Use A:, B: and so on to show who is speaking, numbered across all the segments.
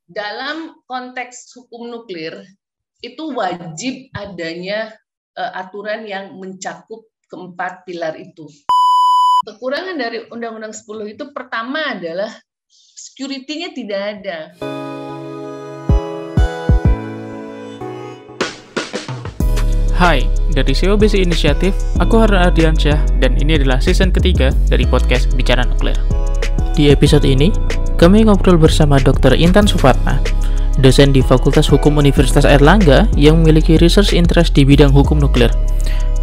A: dalam konteks hukum nuklir itu wajib adanya aturan yang mencakup keempat pilar itu. Kekurangan dari Undang-Undang 10 itu pertama adalah security-nya tidak ada.
B: Hai, dari COBC Inisiatif, aku Harna Ardiansyah dan ini adalah season ketiga dari podcast Bicara Nuklir. Di episode ini, kami ngobrol bersama Dr. Intan Suparna, dosen di Fakultas Hukum Universitas Airlangga yang memiliki research interest di bidang hukum nuklir.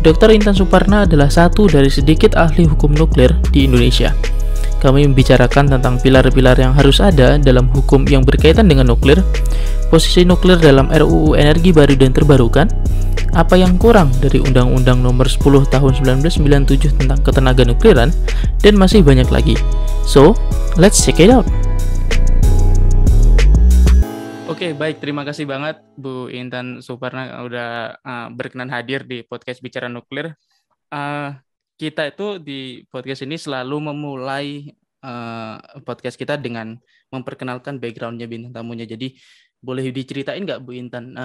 B: Dr. Intan Suparna adalah satu dari sedikit ahli hukum nuklir di Indonesia. Kami membicarakan tentang pilar-pilar yang harus ada dalam hukum yang berkaitan dengan nuklir, posisi nuklir dalam RUU Energi Baru dan Terbarukan, apa yang kurang dari Undang-Undang Nomor 10 Tahun 1997 tentang ketenaga nukliran, dan masih banyak lagi. So, let's check it out. Oke, baik. Terima kasih banget Bu Intan Suparna udah berkenan hadir di podcast Bicara Nuklir. Kita itu di podcast ini selalu memulai podcast kita dengan memperkenalkan background-nya bintang tamunya. Jadi boleh diceritain nggak Bu Intan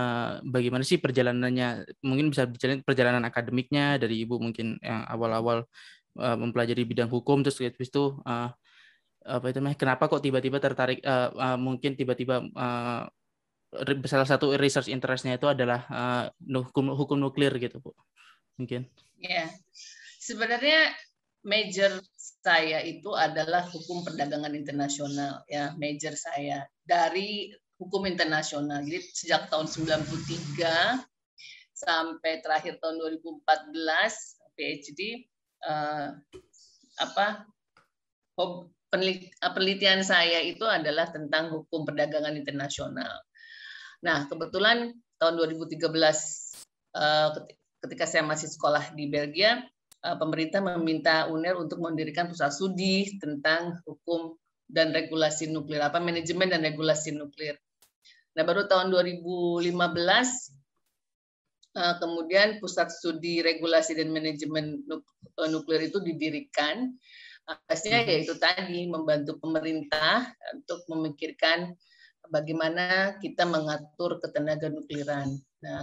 B: bagaimana sih perjalanannya? Mungkin bisa diceritain perjalanan akademiknya dari Ibu mungkin yang awal-awal mempelajari bidang hukum, terus habis itu kenapa kok tiba-tiba tertarik mungkin tiba-tiba salah satu research interest-nya itu adalah hukum nuklir gitu Bu. Mungkin.
A: Ya. Sebenarnya major saya itu adalah hukum perdagangan internasional, ya, major saya dari hukum internasional. Jadi sejak tahun 93 sampai terakhir tahun 2014 PhD penelitian saya itu adalah tentang hukum perdagangan internasional. Nah, kebetulan tahun 2013 ketika saya masih sekolah di Belgia, pemerintah meminta UNER untuk mendirikan pusat studi tentang hukum dan regulasi nuklir, manajemen dan regulasi nuklir. Nah, baru tahun 2015 kemudian pusat studi regulasi dan manajemen nuklir itu didirikan. Pastinya yaitu tadi membantu pemerintah untuk memikirkan bagaimana kita mengatur ketenaga nukliran. Nah,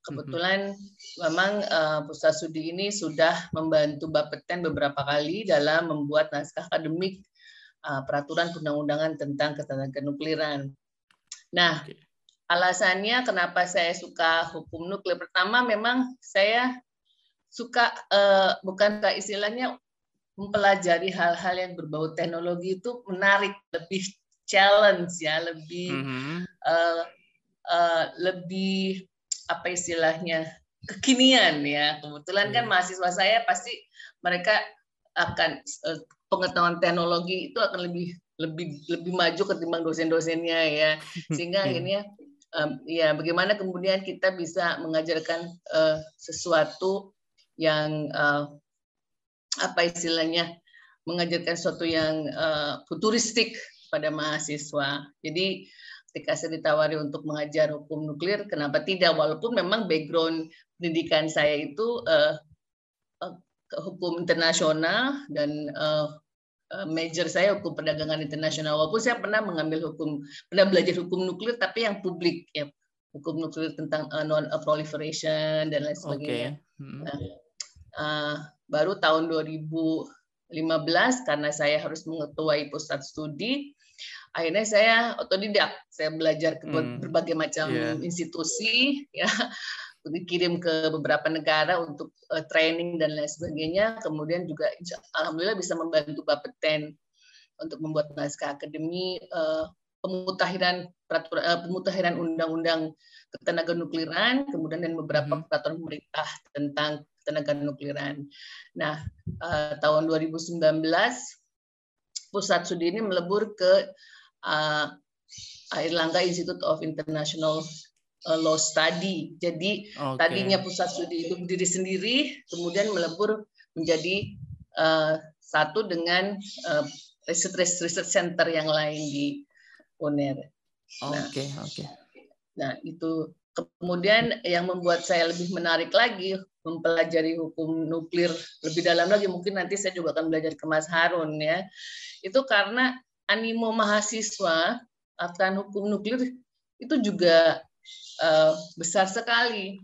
A: kebetulan memang pusat studi ini sudah membantu Bapeten beberapa kali dalam membuat naskah akademik peraturan perundang-undangan tentang ketenaga nukliran. Nah, alasannya kenapa saya suka hukum nuklir, pertama memang saya suka bukankah istilahnya mempelajari hal-hal yang berbau teknologi itu menarik, lebih challenge ya, lebih lebih apa istilahnya kekinian ya. Kebetulan kan mahasiswa saya pasti mereka akan pengetahuan teknologi itu akan lebih maju ketimbang dosen-dosennya ya. Sehingga akhirnya ya bagaimana kemudian kita bisa mengajarkan sesuatu yang apa istilahnya mengajarkan sesuatu yang futuristik pada mahasiswa. Jadi ketika saya ditawari untuk mengajar hukum nuklir, kenapa tidak? Walaupun memang background pendidikan saya itu hukum internasional dan major saya hukum perdagangan internasional. Walaupun saya pernah belajar hukum nuklir, tapi yang publik ya, hukum nuklir tentang non-proliferation dan lain sebagainya. Baru tahun 2015 karena saya harus mengetuai pusat studi, akhirnya saya otodidak, saya belajar ke berbagai macam institusi, ya, dikirim ke beberapa negara untuk training dan lain sebagainya. Kemudian juga alhamdulillah bisa membantu Bapeten untuk membuat naskah akademi pemutahiran undang-undang ketenaga nukliran, kemudian dan beberapa peraturan pemerintah tentang ketenaga nukliran. Nah, tahun 2019 pusat studi ini melebur ke Airlangga Institute of International Law Study. Jadi tadinya pusat studi itu berdiri sendiri, kemudian melebur menjadi satu dengan research center yang lain di UNER. Nah, itu kemudian yang membuat saya lebih menarik lagi mempelajari hukum nuklir lebih dalam lagi, mungkin nanti saya juga akan belajar ke Mas Harun ya. Itu karena animo mahasiswa aturan hukum nuklir itu juga besar sekali.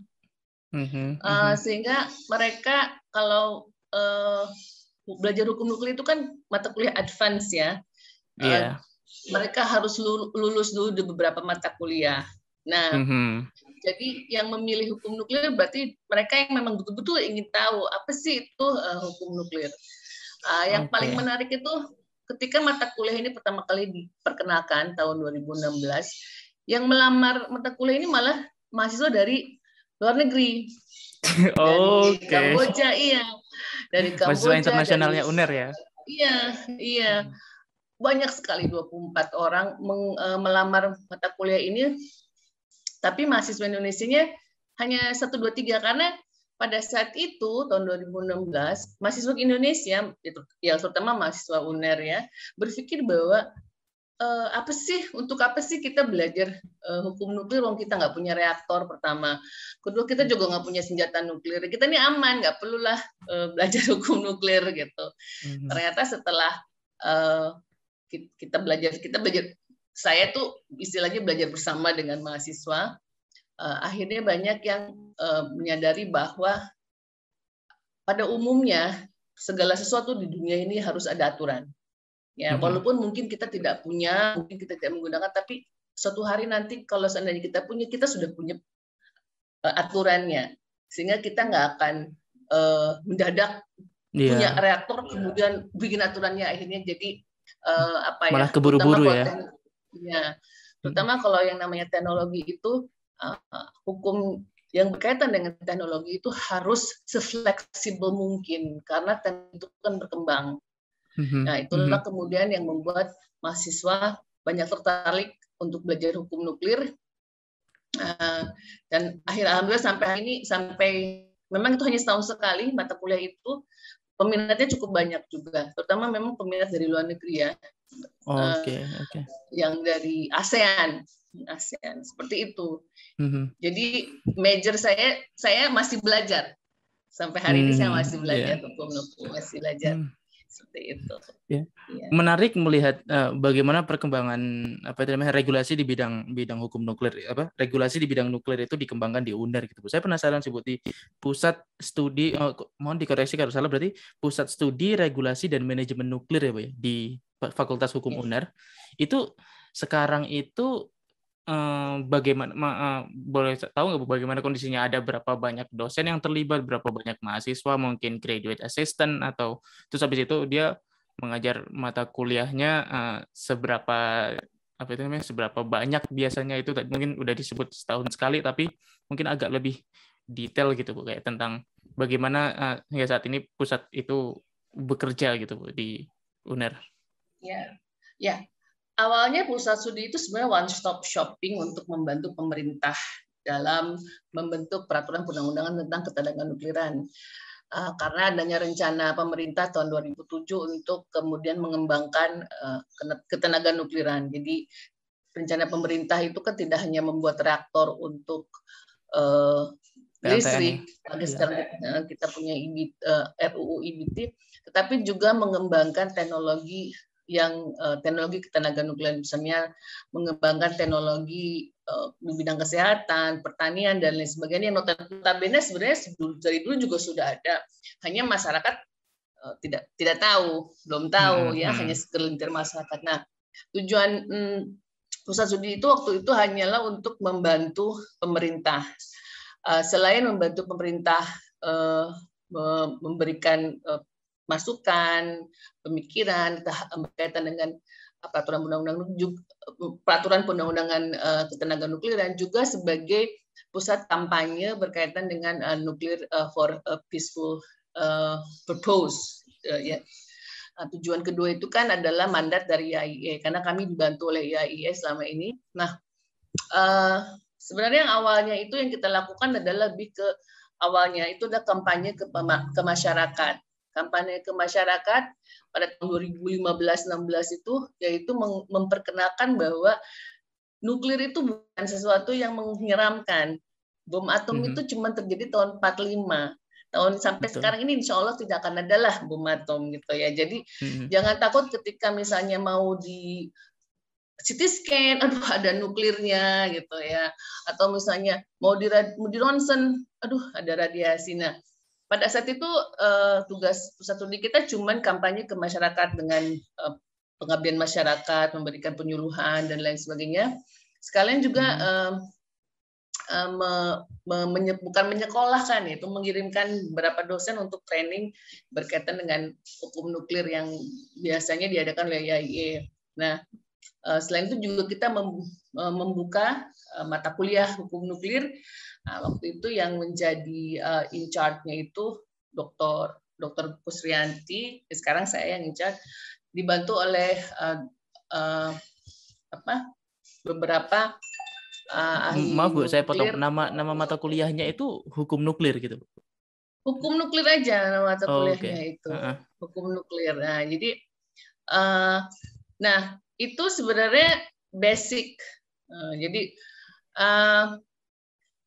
A: Sehingga mereka kalau belajar hukum nuklir itu kan mata kuliah advance ya. Mereka harus lulus dulu di beberapa mata kuliah. Nah, jadi yang memilih hukum nuklir berarti mereka yang memang betul-betul ingin tahu apa sih itu hukum nuklir. Yang paling menarik itu ketika mata kuliah ini pertama kali diperkenalkan tahun 2016, yang melamar mata kuliah ini malah mahasiswa dari luar negeri. Dari Kamboja, iya. Dari Kamboja.
B: Mahasiswa internasionalnya UNER ya?
A: Iya. Banyak sekali 24 orang melamar mata kuliah ini, tapi mahasiswa Indonesianya hanya 1, 2, 3 karena pada saat itu tahun 2016 mahasiswa Indonesia ya terutama mahasiswa UNER ya berpikir bahwa untuk apa sih kita belajar hukum nuklir kalau kita nggak punya reaktor pertama, kedua kita juga nggak punya senjata nuklir, kita ini aman, nggak perlulah belajar hukum nuklir gitu. Ternyata setelah kita belajar, saya tuh istilahnya belajar bersama dengan mahasiswa. Akhirnya banyak yang menyadari bahwa pada umumnya segala sesuatu di dunia ini harus ada aturan. Ya, walaupun mungkin kita tidak punya, mungkin kita tidak menggunakan, tapi suatu hari nanti kalau seandainya kita punya, kita sudah punya aturannya, sehingga kita nggak akan mendadak punya reaktor kemudian bikin aturannya akhirnya jadi
B: malah keburu-buru ya.
A: Terutama kalau yang namanya teknologi itu hukum yang berkaitan dengan teknologi itu harus sefleksibel mungkin karena teknologi itu kan berkembang. Nah, itulah kemudian yang membuat mahasiswa banyak tertarik untuk belajar hukum nuklir. Dan alhamdulillah sampai hari ini, memang itu hanya setahun sekali mata kuliah itu, peminatnya cukup banyak juga, terutama memang peminat dari luar negeri ya. Yang dari ASEAN seperti itu. Jadi major saya masih belajar sampai hari ini, saya masih belajar hukum nuklir, masih belajar. Seperti itu.
B: Menarik melihat bagaimana perkembangan regulasi di bidang hukum nuklir, regulasi di bidang nuklir itu dikembangkan di UNER gitu. Saya penasaran sih, Bu, di pusat studi, mohon dikoreksi kalau salah, berarti pusat studi regulasi dan manajemen nuklir ya, Bu, ya, di Fakultas Hukum UNER. Itu sekarang itu bagaimana, boleh tahu nggak Bu, bagaimana kondisinya? Ada berapa banyak dosen yang terlibat, berapa banyak mahasiswa, mungkin graduate assistant, atau terus habis itu dia mengajar mata kuliahnya seberapa banyak biasanya? Itu mungkin udah disebut setahun sekali, tapi mungkin agak lebih detail gitu, Bu, kayak tentang bagaimana hingga saat ini pusat itu bekerja gitu, Bu, di UNER.
A: Ya. Awalnya pusat studi itu sebenarnya one stop shopping untuk membantu pemerintah dalam membentuk peraturan perundang-undangan tentang ketenaganukliran. Karena adanya rencana pemerintah tahun 2007 untuk kemudian mengembangkan ketenaganukliran. Jadi rencana pemerintah itu kan tidak hanya membuat reaktor untuk listrik, sekarang kita punya RUU IBT, tetapi juga mengembangkan teknologi ketenaganukliran, misalnya mengembangkan teknologi di bidang kesehatan, pertanian, dan lain sebagainya. Notabene sebenarnya dari dulu juga sudah ada, hanya masyarakat tidak tahu, belum tahu ya, hanya segelintir masyarakat. Nah, tujuan pusat studi itu waktu itu hanyalah untuk membantu pemerintah. Selain membantu pemerintah memberikan masukan, pemikiran berkaitan dengan peraturan perundang-undangan ketenaganukliran, juga sebagai pusat kampanye berkaitan dengan nuklir for a peaceful purpose. Tujuan kedua itu kan adalah mandat dari IAEA, karena kami dibantu oleh IAEA selama ini. Nah, sebenarnya yang awalnya itu yang kita lakukan adalah lebih ke awalnya itu adalah kampanye ke masyarakat. Kampanye ke masyarakat pada tahun 2015-16 itu yaitu memperkenalkan bahwa nuklir itu bukan sesuatu yang menyeramkan. Bom atom itu cuma terjadi tahun 45. Sampai sekarang ini insya Allah tidak akan ada lah bom atom gitu ya. Jadi jangan takut ketika misalnya mau CT scan, aduh ada nuklirnya gitu ya, atau misalnya mau di ronsen, aduh ada radiasi. Nah, pada saat itu tugas pusat studi kita cuman kampanye ke masyarakat dengan pengabdian masyarakat, memberikan penyuluhan dan lain sebagainya. Sekalian juga bukan menyekolahkan, itu mengirimkan beberapa dosen untuk training berkaitan dengan hukum nuklir yang biasanya diadakan oleh IAIA. Nah, selain itu juga kita membuka mata kuliah hukum nuklir. Nah, waktu itu yang menjadi in charge-nya itu Dr. Kusrianti. Sekarang saya yang in charge, dibantu oleh beberapa ahli.
B: Maaf Bu, saya potong. Nama mata kuliahnya itu hukum nuklir gitu.
A: Hukum nuklir aja nama mata kuliahnya. Okay. Itu hukum nuklir. Nah, jadi itu sebenarnya basic. Jadi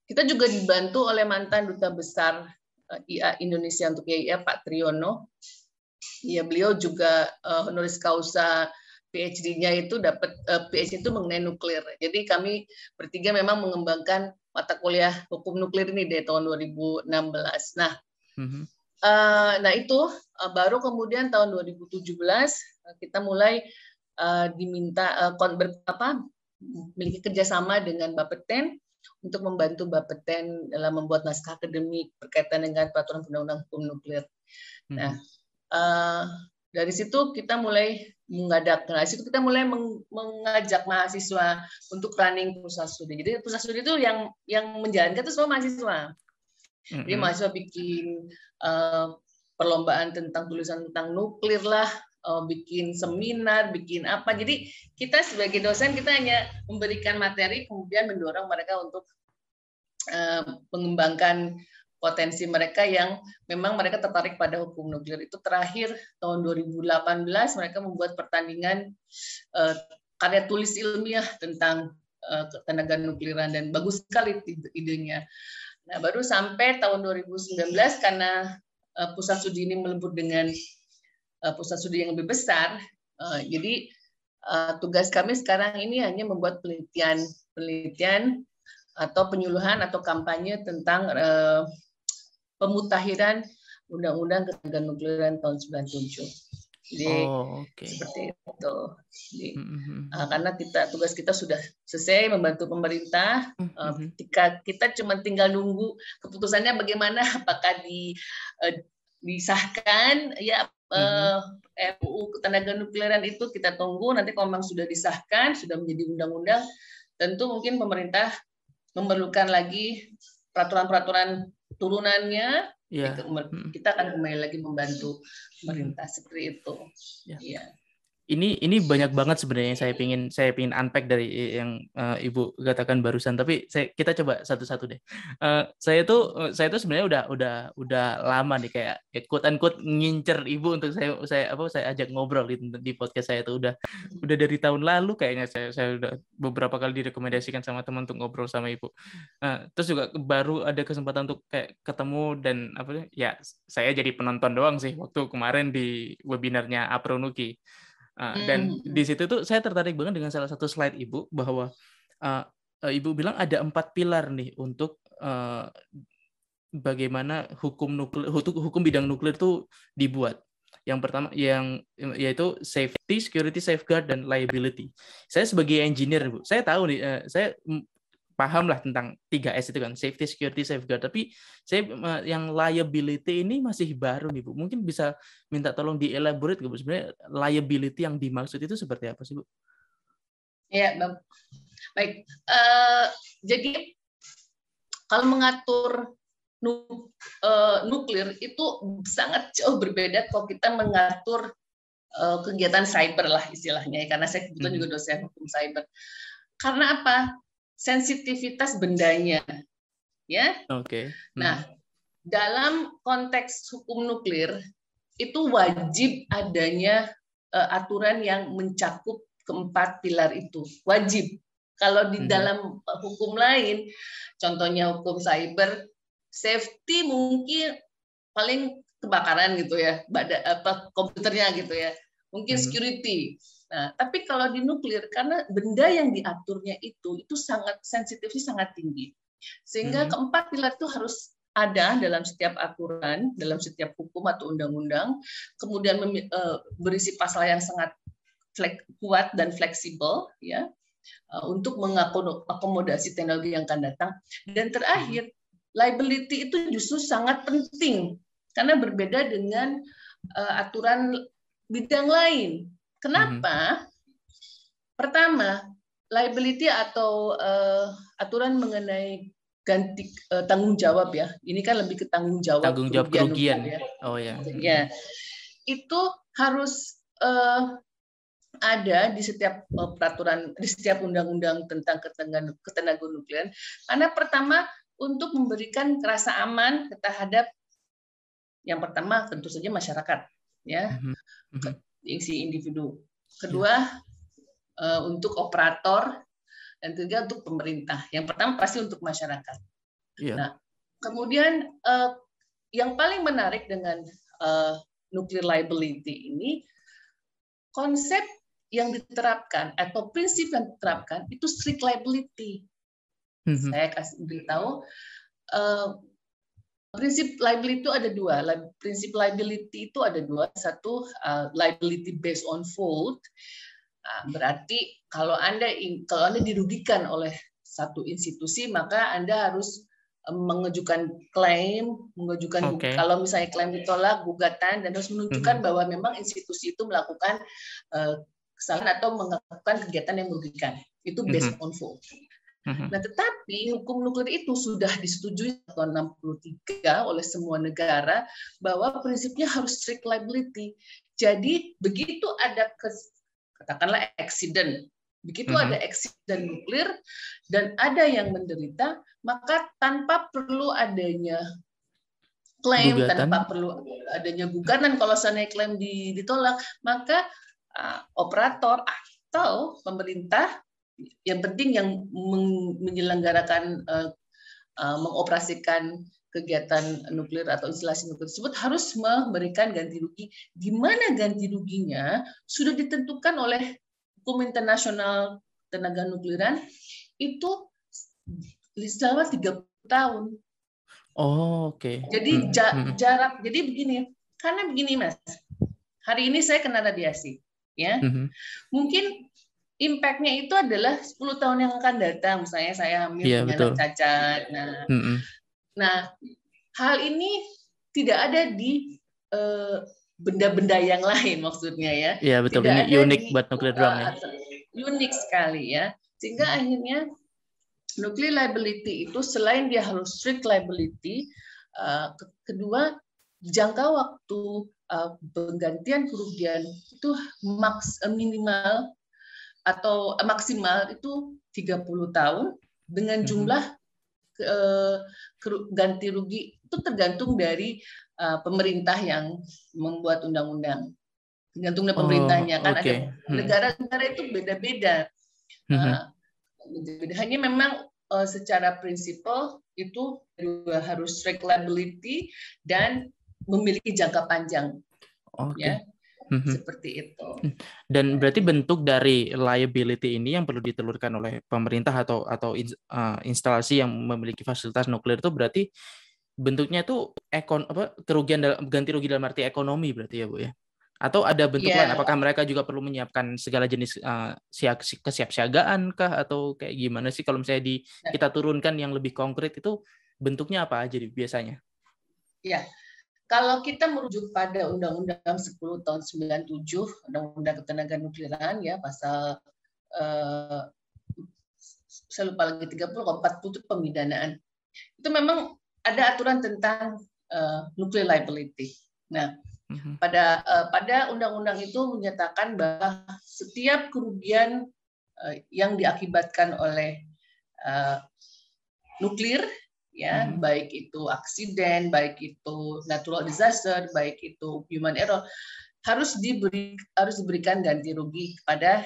A: kita juga dibantu oleh mantan duta besar IA Indonesia untuk IAIA, Pak Triyono. Ya, beliau juga honoris causa PhD-nya itu dapat PhD itu mengenai nuklir. Jadi kami bertiga memang mengembangkan mata kuliah hukum nuklir ini dari tahun 2016. Nah, nah itu baru kemudian tahun 2017 kita mulai diminta memiliki kerjasama dengan Bapeten untuk membantu Bapeten dalam membuat naskah akademik berkaitan dengan peraturan undang-undang hukum nuklir. Nah, dari situ kita mulai mengajak mahasiswa untuk running pusat studi. Jadi pusat studi itu yang menjalankan itu semua mahasiswa. Jadi mahasiswa bikin perlombaan tentang tulisan tentang nuklir lah, bikin seminar, bikin apa. Jadi kita sebagai dosen kita hanya memberikan materi, kemudian mendorong mereka untuk mengembangkan potensi mereka yang memang mereka tertarik pada hukum nuklir. Itu terakhir tahun 2018 mereka membuat pertandingan karya tulis ilmiah tentang ketenaga nukliran dan bagus sekali idenya. Nah, baru sampai tahun 2019 karena pusat studi ini melebur dengan pusat studi yang lebih besar. Jadi tugas kami sekarang ini hanya membuat penelitian atau penyuluhan atau kampanye tentang pemutakhiran Undang-Undang Ketenaga Nukliran tahun 97. Jadi seperti itu. Jadi, karena tugas kita sudah selesai membantu pemerintah. Ketika kita cuma tinggal nunggu keputusannya bagaimana, apakah disahkan ya RUU Ketenaga Nukliran itu kita tunggu. Nanti kalau memang sudah disahkan, sudah menjadi undang-undang, tentu mungkin pemerintah memerlukan lagi peraturan-peraturan turunannya, kita akan kembali lagi membantu pemerintah seperti itu. Ya.
B: Ini banyak banget sebenarnya saya pingin unpack dari yang Ibu katakan barusan, tapi kita coba satu-satu deh. Saya tuh sebenarnya udah lama nih kayak quote unquote ngincer Ibu untuk saya ajak ngobrol di podcast saya tuh udah dari tahun lalu kayaknya saya udah beberapa kali direkomendasikan sama teman untuk ngobrol sama Ibu. Terus juga baru ada kesempatan untuk kayak ketemu dan ya saya jadi penonton doang sih waktu kemarin di webinarnya Apronuki. Dan di situ tuh saya tertarik banget dengan salah satu slide Ibu bahwa Ibu bilang ada 4 pilar nih untuk bagaimana hukum bidang nuklir itu dibuat. Yang pertama yaitu safety, security, safeguard, dan liability. Saya sebagai engineer Bu, saya tahu nih, saya paham lah tentang 3S itu kan, safety, security, safeguard. Tapi saya yang liability ini masih baru nih Bu. Mungkin bisa minta tolong di-elaborate Bu. Sebenarnya liability yang dimaksud itu seperti apa sih Bu?
A: Ya, baik. Jadi kalau mengatur nuklir itu sangat jauh berbeda kalau kita mengatur kegiatan cyber lah istilahnya. Karena saya kebetulan juga dosen hukum cyber. Karena apa? Sensitivitas bendanya, ya.
B: Oke.
A: Nah, dalam konteks hukum nuklir itu wajib adanya aturan yang mencakup keempat pilar itu, wajib. Kalau di dalam hukum lain, contohnya hukum cyber, safety mungkin paling kebakaran gitu ya, komputernya gitu ya. Mungkin security. Nah, tapi kalau di nuklir, karena benda yang diaturnya itu sangat sensitifnya sangat tinggi, sehingga keempat pilar itu harus ada dalam setiap aturan, dalam setiap hukum atau undang-undang, kemudian berisi pasal yang sangat kuat dan fleksibel, ya, untuk mengakomodasi teknologi yang akan datang. Dan terakhir, liability itu justru sangat penting karena berbeda dengan aturan bidang lain. Kenapa? Pertama, liability atau aturan mengenai ganti tanggung jawab, ya. Ini kan lebih ke tanggung jawab
B: kerugian.
A: Ya.
B: Oh ya.
A: Ya. Itu harus ada di setiap peraturan, di setiap undang-undang tentang ketenaga nukliran. Karena pertama, untuk memberikan rasa aman terhadap yang pertama tentu saja masyarakat, ya, si individu. Kedua, untuk operator, dan ketiga untuk pemerintah. Yang pertama pasti untuk masyarakat. Nah, kemudian yang paling menarik dengan nuclear liability ini, konsep yang diterapkan atau prinsip yang diterapkan itu strict liability. Saya kasih beritahu, prinsip liability itu ada dua. Prinsip liability itu ada dua. Satu, liability based on fault. Berarti kalau Anda dirugikan oleh satu institusi, maka Anda harus mengajukan klaim, kalau misalnya klaim ditolak, gugatan, dan harus menunjukkan bahwa memang institusi itu melakukan kesalahan atau melakukan kegiatan yang merugikan. Itu based on fault. Nah, tetapi hukum nuklir itu sudah disetujui tahun 1963 oleh semua negara bahwa prinsipnya harus strict liability. Jadi begitu ada katakanlah accident, begitu ada accident nuklir dan ada yang menderita, maka tanpa perlu adanya klaim, tanpa perlu adanya gugatan, kalau seandainya klaim ditolak, maka operator atau pemerintah yang penting yang menyelenggarakan, mengoperasikan kegiatan nuklir atau instalasi nuklir tersebut harus memberikan ganti rugi, di mana ganti ruginya sudah ditentukan oleh hukum internasional tenaga nukliran itu selama 30 tahun.
B: Oh, oke.
A: Jadi jarak, jadi begini, karena begini Mas, hari ini saya kena radiasi, ya, mungkin impact-nya itu adalah 10 tahun yang akan datang, misalnya saya hamil, punya anak cacat. Nah, hal ini tidak ada di benda-benda yang lain, maksudnya, ya.
B: Iya, betul.
A: Tidak
B: ini unik buat nuklir doang, ya.
A: Unik sekali, ya. Sehingga akhirnya nuclear liability itu selain dia harus strict liability, kedua, jangka waktu penggantian kerugian itu minimal atau maksimal itu 30 tahun dengan jumlah ganti rugi itu tergantung dari pemerintah yang membuat undang-undang. Tergantung dari pemerintahnya, kan ada negara-negara itu beda-beda. Hanya memang secara prinsipal itu harus strict liability dan memiliki jangka panjang. Ya. Seperti itu.
B: Dan berarti bentuk dari liability ini yang perlu ditelurkan oleh pemerintah atau instalasi yang memiliki fasilitas nuklir itu berarti bentuknya itu kerugian ganti rugi dalam arti ekonomi berarti, ya Bu, ya? Atau ada bentuk lain? Apakah mereka juga perlu menyiapkan segala jenis kesiapsiagaan kah, atau kayak gimana sih kalau misalnya kita turunkan yang lebih konkret itu bentuknya apa aja biasanya?
A: Ya. Kalau kita merujuk pada Undang-Undang 10 tahun 97, Undang-Undang Ketenaga Nukliran, ya, pasal saya lupa lagi 30 atau 40 itu pemidanaan. Itu memang ada aturan tentang nuclear liability. Nah, pada undang-undang itu menyatakan bahwa setiap kerugian yang diakibatkan oleh nuklir, ya, baik itu aksiden, baik itu natural disaster, baik itu human error, harus diberikan ganti rugi kepada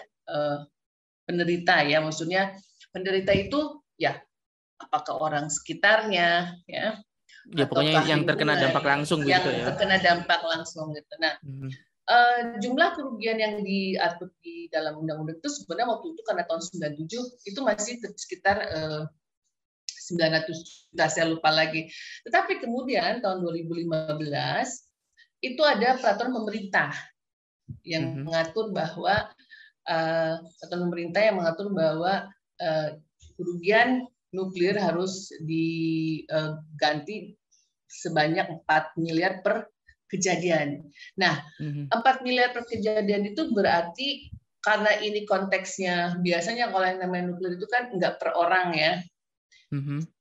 A: penderita, ya. Maksudnya penderita itu, ya, apakah orang sekitarnya, ya,
B: pokoknya yang terkena dampak langsung,
A: yang
B: gitu, ya.
A: Terkena dampak langsung, gitu. Nah, Jumlah kerugian yang diatur di dalam undang-undang itu sebenarnya waktu itu karena tahun 97 itu masih sekitar 900 juta, saya lupa lagi. Tetapi kemudian tahun 2015 itu ada peraturan pemerintah yang mengatur bahwa kerugian nuklir harus diganti sebanyak 4 miliar per kejadian. Nah, 4 miliar per kejadian itu berarti karena ini konteksnya biasanya kalau yang namanya nuklir itu kan nggak per orang ya,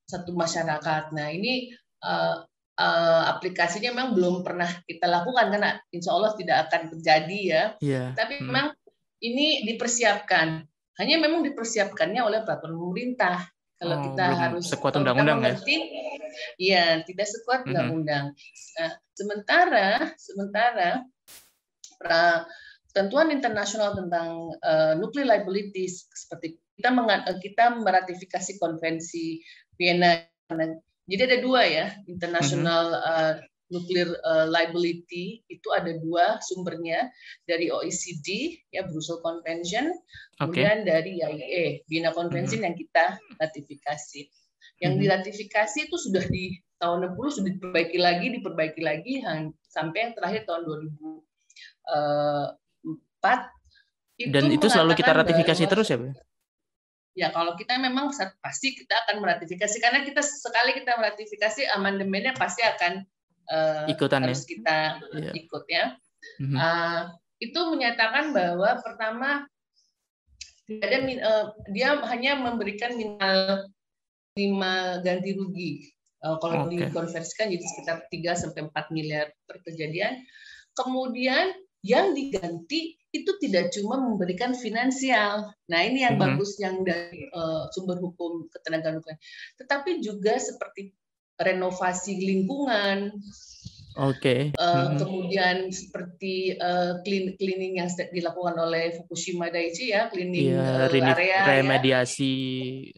A: satu masyarakat. Nah, ini aplikasinya memang belum pernah kita lakukan karena insya Allah tidak akan terjadi ya. Tapi memang ini dipersiapkan. Hanya memang dipersiapkannya oleh peraturan pemerintah. Kalau kita harus
B: sekuat undang-undang
A: ya, tidak sekuat undang-undang. Nah, sementara ketentuan internasional tentang nuclear liabilities seperti kita meratifikasi konvensi Vienna. Jadi ada 2 ya, international nuclear liability itu ada 2 sumbernya, dari OECD ya, Brussels Convention, kemudian dari IAEA, Vienna Convention yang kita ratifikasi. Yang diratifikasi itu sudah di tahun 60 sudah diperbaiki lagi sampai yang terakhir tahun 2004.
B: Dan itu selalu kita ratifikasi terus ya, Bu?
A: Ya, kalau kita memang pasti kita akan meratifikasi karena sekali kita meratifikasi amandemennya pasti akan harus kita ikut ya. Itu menyatakan bahwa pertama tidak ada dia hanya memberikan minimal ganti rugi. Kalau dikonversikan jadi sekitar 3-4 miliar per kejadian. Kemudian yang diganti itu tidak cuma memberikan finansial. Nah, ini yang bagus yang dari sumber hukum ketenagaan nuklir, tetapi juga seperti renovasi lingkungan. Kemudian seperti cleaning yang dilakukan oleh Fukushima Daiichi ya, cleaning area,
B: remediasi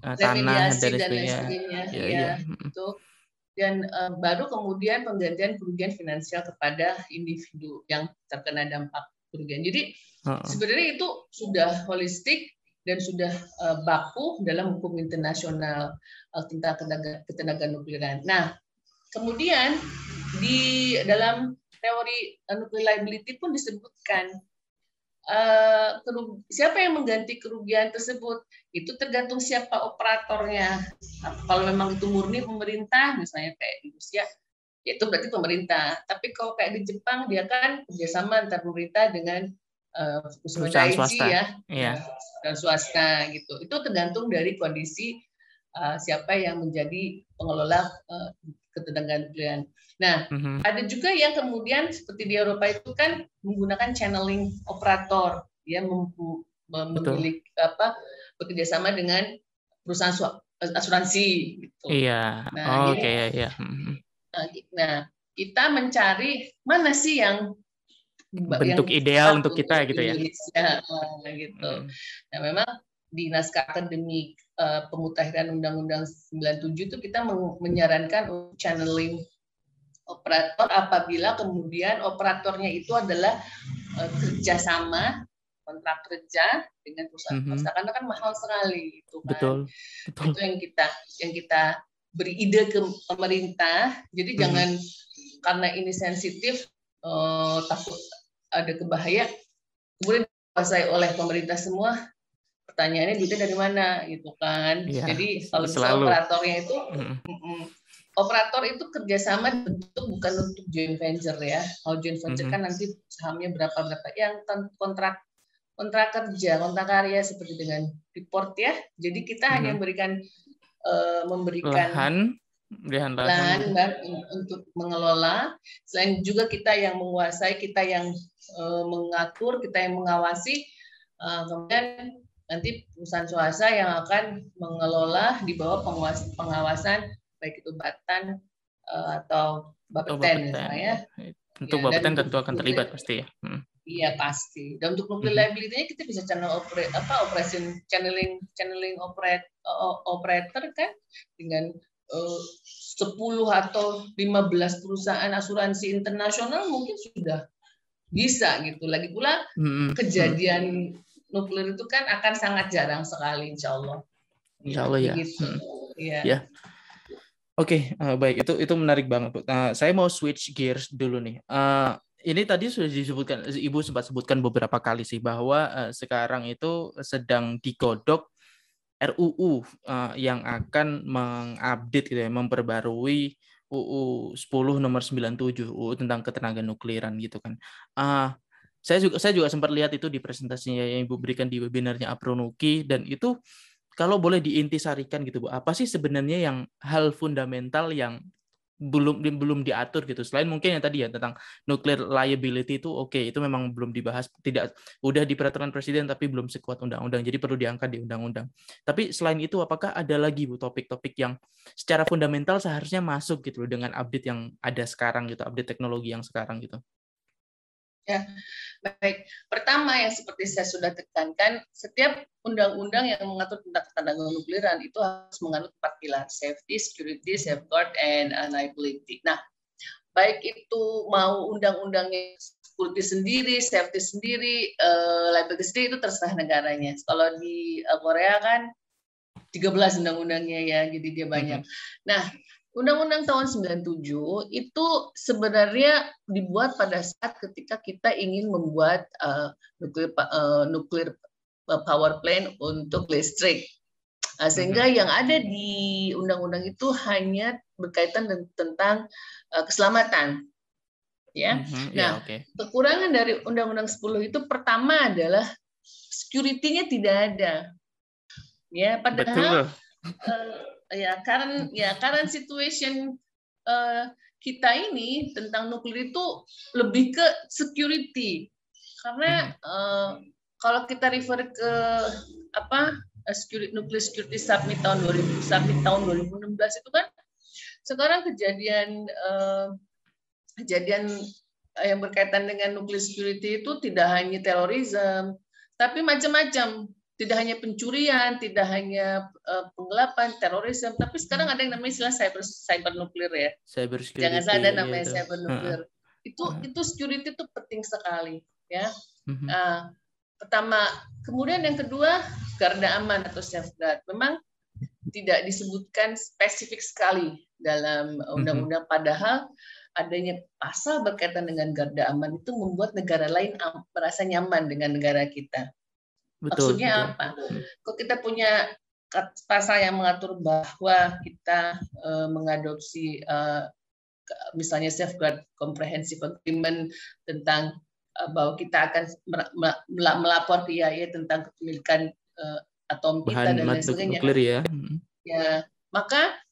B: tanah dan sebagainya.
A: Itu. Dan baru kemudian penggantian kerugian finansial kepada individu yang terkena dampak kerugian. Jadi sebenarnya itu sudah holistik dan sudah baku dalam hukum internasional tentang ketenagaan nukliran. Nah, kemudian di dalam teori nuclear liability pun disebutkan siapa yang mengganti kerugian tersebut itu tergantung siapa operatornya. Kalau memang itu murni pemerintah, misalnya kayak di Rusia, ya itu berarti pemerintah. Tapi kalau kayak di Jepang, dia kan kerjasama antar pemerintah dengan
B: perusahaan swasta,
A: dan swasta gitu. Itu tergantung dari kondisi siapa yang menjadi pengelola ketenagaan nukliran. Nah, ada juga yang kemudian seperti di Eropa itu kan menggunakan channeling operator, ya memiliki bekerjasama dengan perusahaan asuransi gitu. Nah, kita mencari mana sih yang
B: bentuk ideal untuk kita gitu ya.
A: Gitu. Nah, memang di naskah akademik pemutahiran Undang-Undang 97 itu kita menyarankan channeling operator apabila kemudian operatornya itu adalah kerjasama kontrak kerja dengan perusahaan swasta, karena kan mahal sekali itu kan.
B: Betul.
A: Itu yang kita beri ide ke pemerintah. Jadi jangan karena ini sensitif takut ada kebahaya kemudian dikuasai oleh pemerintah semua. Pertanyaannya duitnya dari mana gitu kan. Jadi kalau operatornya itu operator itu kerjasama bentuk bukan untuk joint venture ya. Kalau joint venture kan nanti sahamnya berapa yang kontrak kerja, kontrak karya seperti dengan Freeport ya. Jadi kita hanya memberikan lahan untuk mengelola. Selain juga kita yang menguasai, kita yang mengatur, kita yang mengawasi. Kemudian nanti perusahaan swasta yang akan mengelola di bawah pengawasan baik itu Batan atau Bapeten misalnya.
B: Tentu Bapeten tentu akan terlibat pasti ya.
A: Iya pasti. Dan untuk nuclear liability-nya kita bisa channeling operator kan dengan 10 atau 15 perusahaan asuransi internasional mungkin sudah bisa gitu. Lagi pula kejadian nuklir itu kan akan sangat jarang sekali, insya Allah.
B: Insya Allah ya.
A: Begitu. Ya.
B: Ya. Oke, baik, itu menarik banget, Bu. Saya mau switch gears dulu nih. Ini tadi sudah disebutkan, Ibu sempat sebutkan beberapa kali sih bahwa sekarang itu sedang digodok RUU yang akan mengupdate gitu ya, memperbarui UU 10 nomor 97 UU tentang ketenaga nukliran gitu kan. Saya juga sempat lihat itu di presentasinya yang Ibu berikan di webinarnya Apronuki, dan itu kalau boleh diintisarikan gitu Bu, apa sih sebenarnya yang hal fundamental yang belum diatur gitu, selain mungkin yang tadi ya tentang nuclear liability itu oke, itu memang belum dibahas, tidak udah di peraturan presiden tapi belum sekuat undang-undang, jadi perlu diangkat di undang-undang. Tapi selain itu apakah ada lagi Bu topik-topik yang secara fundamental seharusnya masuk gitu dengan update yang ada sekarang gitu, update teknologi yang sekarang gitu?
A: Ya, baik. Pertama yang seperti saya sudah tekankan, setiap undang-undang yang mengatur tentang ketenaga nukliran itu harus menganut 4 pilar: safety, security, safeguard, and liability. Nah, baik itu mau undang-undangnya security sendiri, safety sendiri, liability sendiri, itu terserah negaranya. Kalau di Korea kan 13 undang-undangnya ya, jadi dia banyak. Nah, Undang-Undang tahun 97 itu sebenarnya dibuat pada saat ketika kita ingin membuat nuklir power plant untuk listrik. Sehingga yang ada di undang-undang itu hanya berkaitan tentang keselamatan. Ya. Nah, kekurangan dari Undang-Undang 10 itu pertama adalah security-nya tidak ada. Ya, padahal current situation kita ini tentang nuklir itu lebih ke security, karena kalau kita refer ke Nuclear Security Summit tahun 2016 itu kan sekarang kejadian yang berkaitan dengan nuclear security itu tidak hanya terorisme, tapi macam-macam. Tidak hanya pencurian, tidak hanya penggelapan, terorisme, tapi sekarang ada yang namanya istilah cyber nuklir ya. Jangan salah ada namanya cyber nuklir. Itu security itu penting sekali ya. Pertama, kemudian yang kedua garda aman atau safeguard. Memang tidak disebutkan spesifik sekali dalam undang-undang, padahal adanya pasal berkaitan dengan garda aman itu membuat negara lain merasa nyaman dengan negara kita. Maksudnya apa? Kalau kita punya pasal yang mengatur bahwa kita mengadopsi misalnya safeguard comprehensive agreement tentang bahwa kita akan melapor ke IAEA tentang kepemilikan atom kita dan lain sebagainya. Ya, maka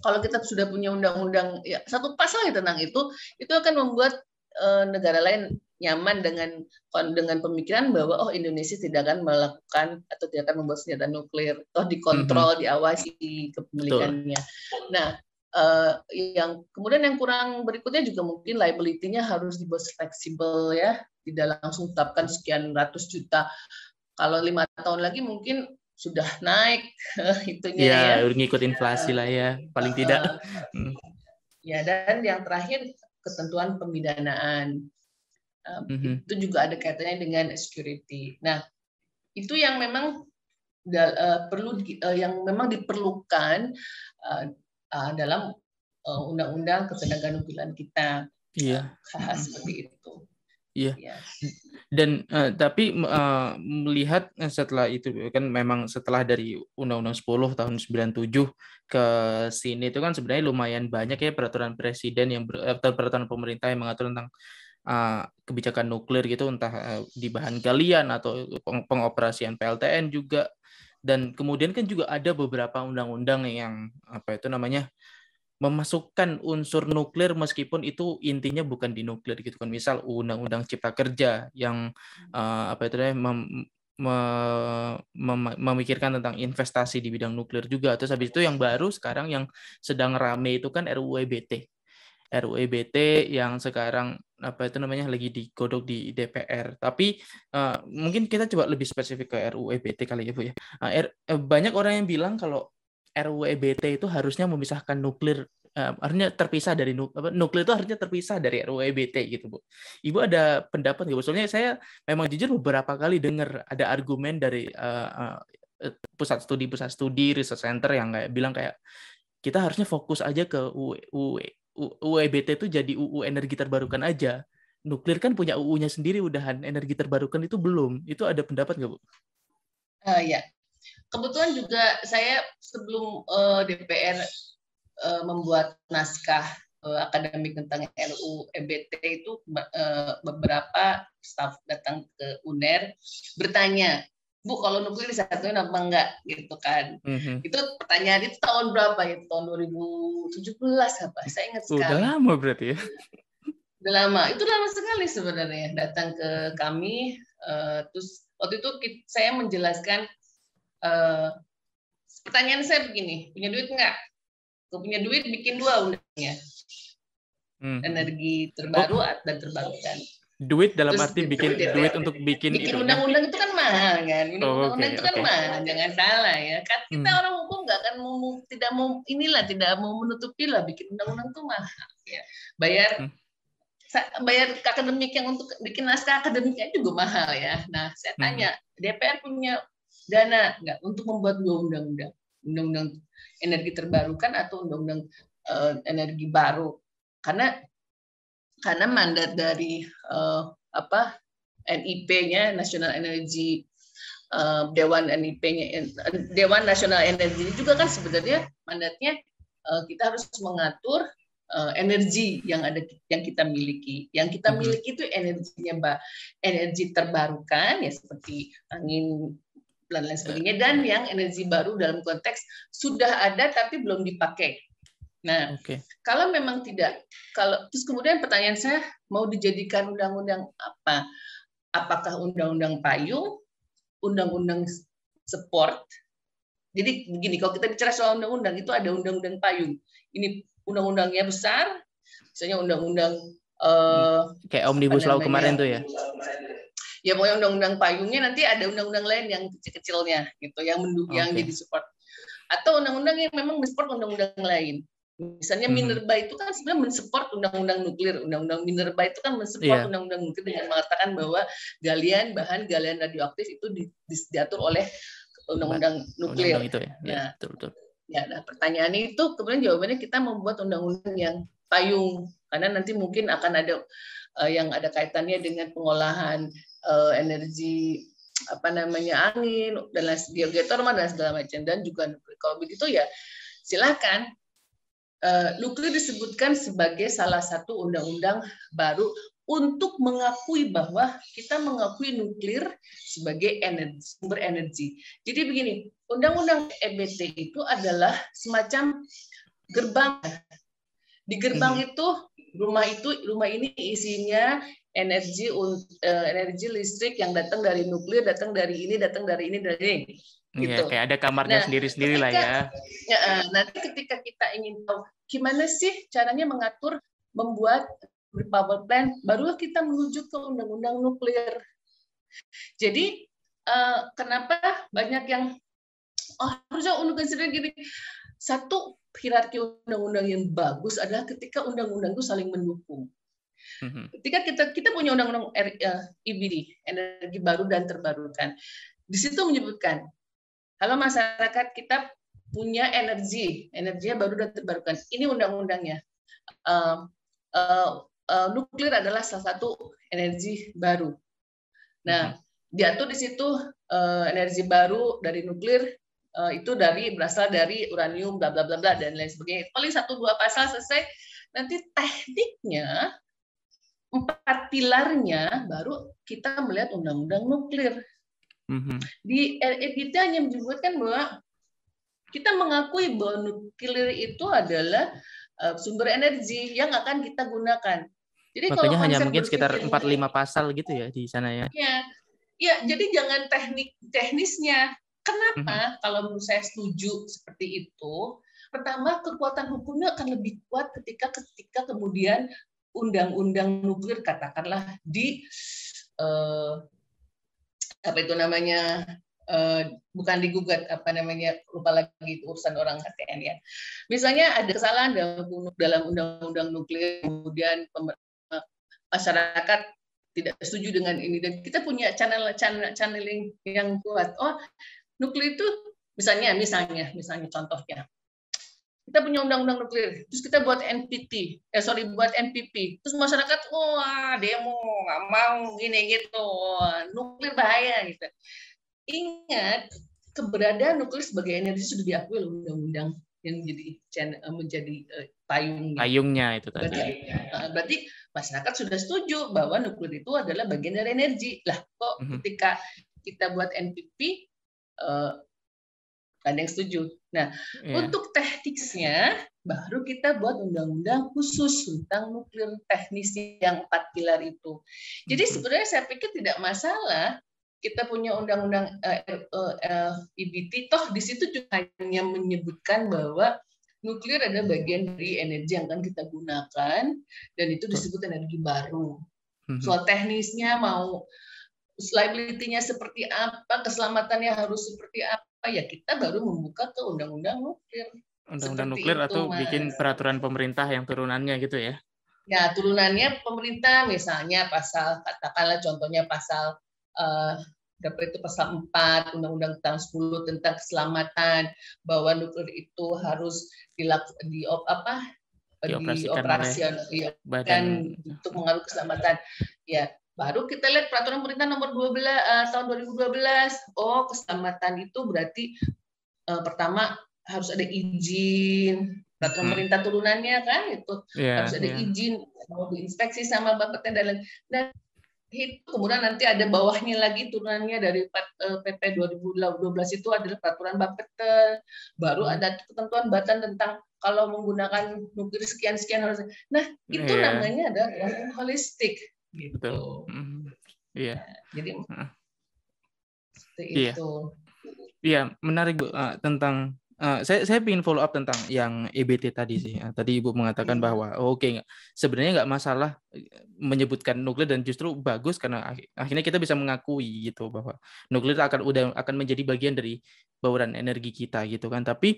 A: kalau kita sudah punya undang-undang satu pasal tentang itu akan membuat negara lain nyaman dengan pemikiran bahwa Indonesia tidak akan melakukan atau tidak akan membuat senjata nuklir, dikontrol, diawasi kepemilikannya. Nah, yang kemudian yang kurang berikutnya juga mungkin liability-nya harus dibuat fleksibel ya, tidak langsung tetapkan sekian ratus juta. Kalau 5 tahun lagi mungkin sudah naik itunya ya.
B: Ngikut inflasi lah ya, paling tidak.
A: Ya, dan yang terakhir ketentuan pemidanaan. Itu juga ada kaitannya dengan security. Nah, itu yang memang memang diperlukan dalam undang-undang ketenaga nukliran kita.
B: Iya.
A: Seperti itu.
B: Iya. Dan tapi melihat setelah itu kan memang setelah dari Undang-Undang 10 tahun 97 ke sini itu kan sebenarnya lumayan banyak ya peraturan presiden atau peraturan pemerintah yang mengatur tentang kebijakan nuklir gitu, entah di bahan galian atau pengoperasian PLTN juga. Dan kemudian kan juga ada beberapa undang-undang yang memasukkan unsur nuklir meskipun itu intinya bukan di nuklir gitu kan. Misal Undang-Undang Cipta Kerja yang memikirkan tentang investasi di bidang nuklir juga. Terus habis itu yang baru sekarang yang sedang rame itu kan RUU EBT. RUU EBT yang sekarang lagi digodok di DPR. Tapi mungkin kita coba lebih spesifik ke RUU EBT kali ya Bu ya. Banyak orang yang bilang kalau RUU EBT itu harusnya memisahkan nuklir harusnya terpisah dari nuklir itu harusnya terpisah dari RUU EBT gitu, Bu. Ibu ada pendapat nggak, Bu? Soalnya saya memang jujur beberapa kali dengar ada argumen dari pusat studi research center yang kayak bilang kayak kita harusnya fokus aja ke UU EBT itu jadi UU energi terbarukan aja. Nuklir kan punya UU-nya sendiri udahan, energi terbarukan itu belum. Itu ada pendapat nggak, Bu?
A: Ya, kebetulan juga saya sebelum DPR membuat naskah akademik tentang RUU EBT itu beberapa staf datang ke UNER bertanya, Bu, kalau nuklir disatuin apa enggak gitu kan. Itu pertanyaan itu tahun berapa ya? Tahun 2017 apa? Saya ingat sekali.
B: Udah lama berarti ya.
A: Udah lama. Itu lama sekali sebenarnya datang ke kami. Terus waktu itu saya menjelaskan pertanyaan saya begini, punya duit enggak? Kalau punya duit bikin 2 undangnya. Energi terbaru dan terbarukan.
B: Duit dalam arti bikin duit untuk bikin
A: undang-undang itu kan mahal kan. Undang-undang itu kan mahal, jangan salah ya. Kan kita orang hukum nggak akan tidak mau menutupi lah bikin undang-undang itu mahal ya. Bayar akademik yang untuk bikin naskah akademiknya juga mahal ya. Nah, saya tanya, DPR punya dana nggak untuk membuat 2 undang-undang? Undang-undang energi terbarukan atau undang-undang energi baru? Karena mandat dari NIP-nya, National Energy Dewan NIP-nya, Dewan Nasional Energi juga kan sebenarnya mandatnya kita harus mengatur energi yang kita miliki. Yang kita miliki itu energinya, Mbak, energi terbarukan ya seperti angin dan lain sebagainya, dan yang energi baru dalam konteks sudah ada tapi belum dipakai. Nah, kalau memang tidak, terus kemudian pertanyaan saya, mau dijadikan undang-undang apa? Apakah undang-undang payung, undang-undang sport? Jadi begini, kalau kita bicara soal undang-undang, itu ada undang-undang payung. Ini undang-undangnya besar, misalnya undang-undang
B: kayak Omnibus Law kemarin tuh ya.
A: Ya, pokoknya undang-undang payungnya, nanti ada undang-undang lain yang kecil-kecilnya, gitu, yang mendukung, yang jadi support. Atau undang-undang yang memang mensupport undang-undang lain. Misalnya Minerba itu kan sebenarnya mensupport undang-undang nuklir. Undang-undang Minerba itu kan mensupport undang-undang nuklir dengan mengatakan bahwa bahan galian radioaktif itu diatur oleh undang-undang nuklir.
B: Itu ya. Betul.
A: Ya, nah pertanyaannya itu kemudian jawabannya kita membuat undang-undang yang payung, karena nanti mungkin akan ada yang ada kaitannya dengan pengolahan energi angin dan geotermal dan segala macam, dan juga nuklir. Kalau begitu ya silakan. Nuklir disebutkan sebagai salah satu undang-undang baru untuk mengakui bahwa kita mengakui nuklir sebagai sumber energi. Jadi begini, undang-undang EBT itu adalah semacam gerbang. Di gerbang itu rumah ini isinya energi listrik yang datang dari nuklir, datang dari ini. Gitu.
B: Iya, kayak ada kamarnya sendiri-sendiri lah ya.
A: Nanti ketika kita ingin tahu gimana sih caranya membuat power plant, barulah kita menuju ke undang-undang nuklir. Jadi kenapa banyak yang harusnya undang-undang sendiri gini? Satu, hierarki undang-undang yang bagus adalah ketika undang-undang itu saling mendukung. Ketika kita punya undang-undang EBD, energi baru dan terbarukan, di situ menyebutkan kalau masyarakat kita punya energinya baru dan terbarukan, ini undang-undangnya. Nuklir adalah salah satu energi baru. Nah, diatur di situ energi baru dari nuklir itu berasal dari uranium, bla bla bla bla dan lain sebagainya. Paling 1-2 pasal selesai. Nanti tekniknya 4 pilarnya baru kita melihat undang-undang nuklir. Di EBT hanya menyebutkan bahwa kita mengakui bahwa nuklir itu adalah sumber energi yang akan kita gunakan. Jadi
B: makanya hanya mungkin sekitar 4-5 pasal gitu ya di sana ya.
A: Ya, jadi jangan teknisnya. Kenapa? Kalau menurut saya setuju seperti itu. Pertama, kekuatan hukumnya akan lebih kuat ketika kemudian undang-undang nuklir katakanlah bukan digugat, lupa lagi urusan orang KTN ya. Misalnya ada kesalahan dalam undang-undang nuklir, kemudian masyarakat tidak setuju dengan ini, dan kita punya channeling yang kuat. Oh, nuklir itu misalnya contohnya, kita punya undang-undang nuklir, terus kita buat buat NPP, terus masyarakat demo nggak mau gini gitu, nuklir bahaya gitu. Ingat, keberadaan nuklir sebagai energi sudah diakui oleh undang-undang yang menjadi
B: payungnya itu tadi.
A: Berarti masyarakat sudah setuju bahwa nuklir itu adalah bagian dari energi. Lah, kok ketika kita buat NPP ada yang setuju. Nah, untuk teknisnya baru kita buat undang-undang khusus tentang nuklir teknisnya yang 4 pilar itu. Jadi sebenarnya saya pikir tidak masalah kita punya undang-undang IBT, toh di situ juga hanya menyebutkan bahwa nuklir adalah bagian dari energi yang akan kita gunakan, dan itu disebut energi baru. Soal teknisnya, mau liability-nya seperti apa, keselamatannya harus seperti apa, ya kita baru membuka ke undang-undang nuklir.
B: Undang-undang nuklir itu, atau bikin peraturan pemerintah yang turunannya gitu ya?
A: Ya, turunannya pemerintah, misalnya katakanlah contohnya pasal itu pasal 4 Undang-Undang tahun 10 tentang keselamatan, bahwa nuklir itu harus dioperasikan untuk mengatur keselamatan. Ya, baru kita lihat peraturan pemerintah nomor 12 tahun 2012. Oh, keselamatan itu berarti pertama harus ada izin. Peraturan pemerintah turunannya kan itu harus ada izin, mau diinspeksi sama Bapeten dan itu kemudian nanti ada bawahnya lagi turunannya dari PP 2012 itu adalah peraturan Bapeten, baru ada ketentuan Batan tentang kalau menggunakan nuklir sekian harus. Nah, itu namanya adalah holistik gitu.
B: Iya.
A: Jadi
B: iya.
A: itu.
B: Iya, menarik Bu, tentang saya ingin follow up tentang yang EBT tadi sih. Tadi Ibu mengatakan bahwa sebenarnya nggak masalah menyebutkan nuklir, dan justru bagus karena akhirnya kita bisa mengakui gitu bahwa nuklir akan menjadi bagian dari bauran energi kita gitu kan. Tapi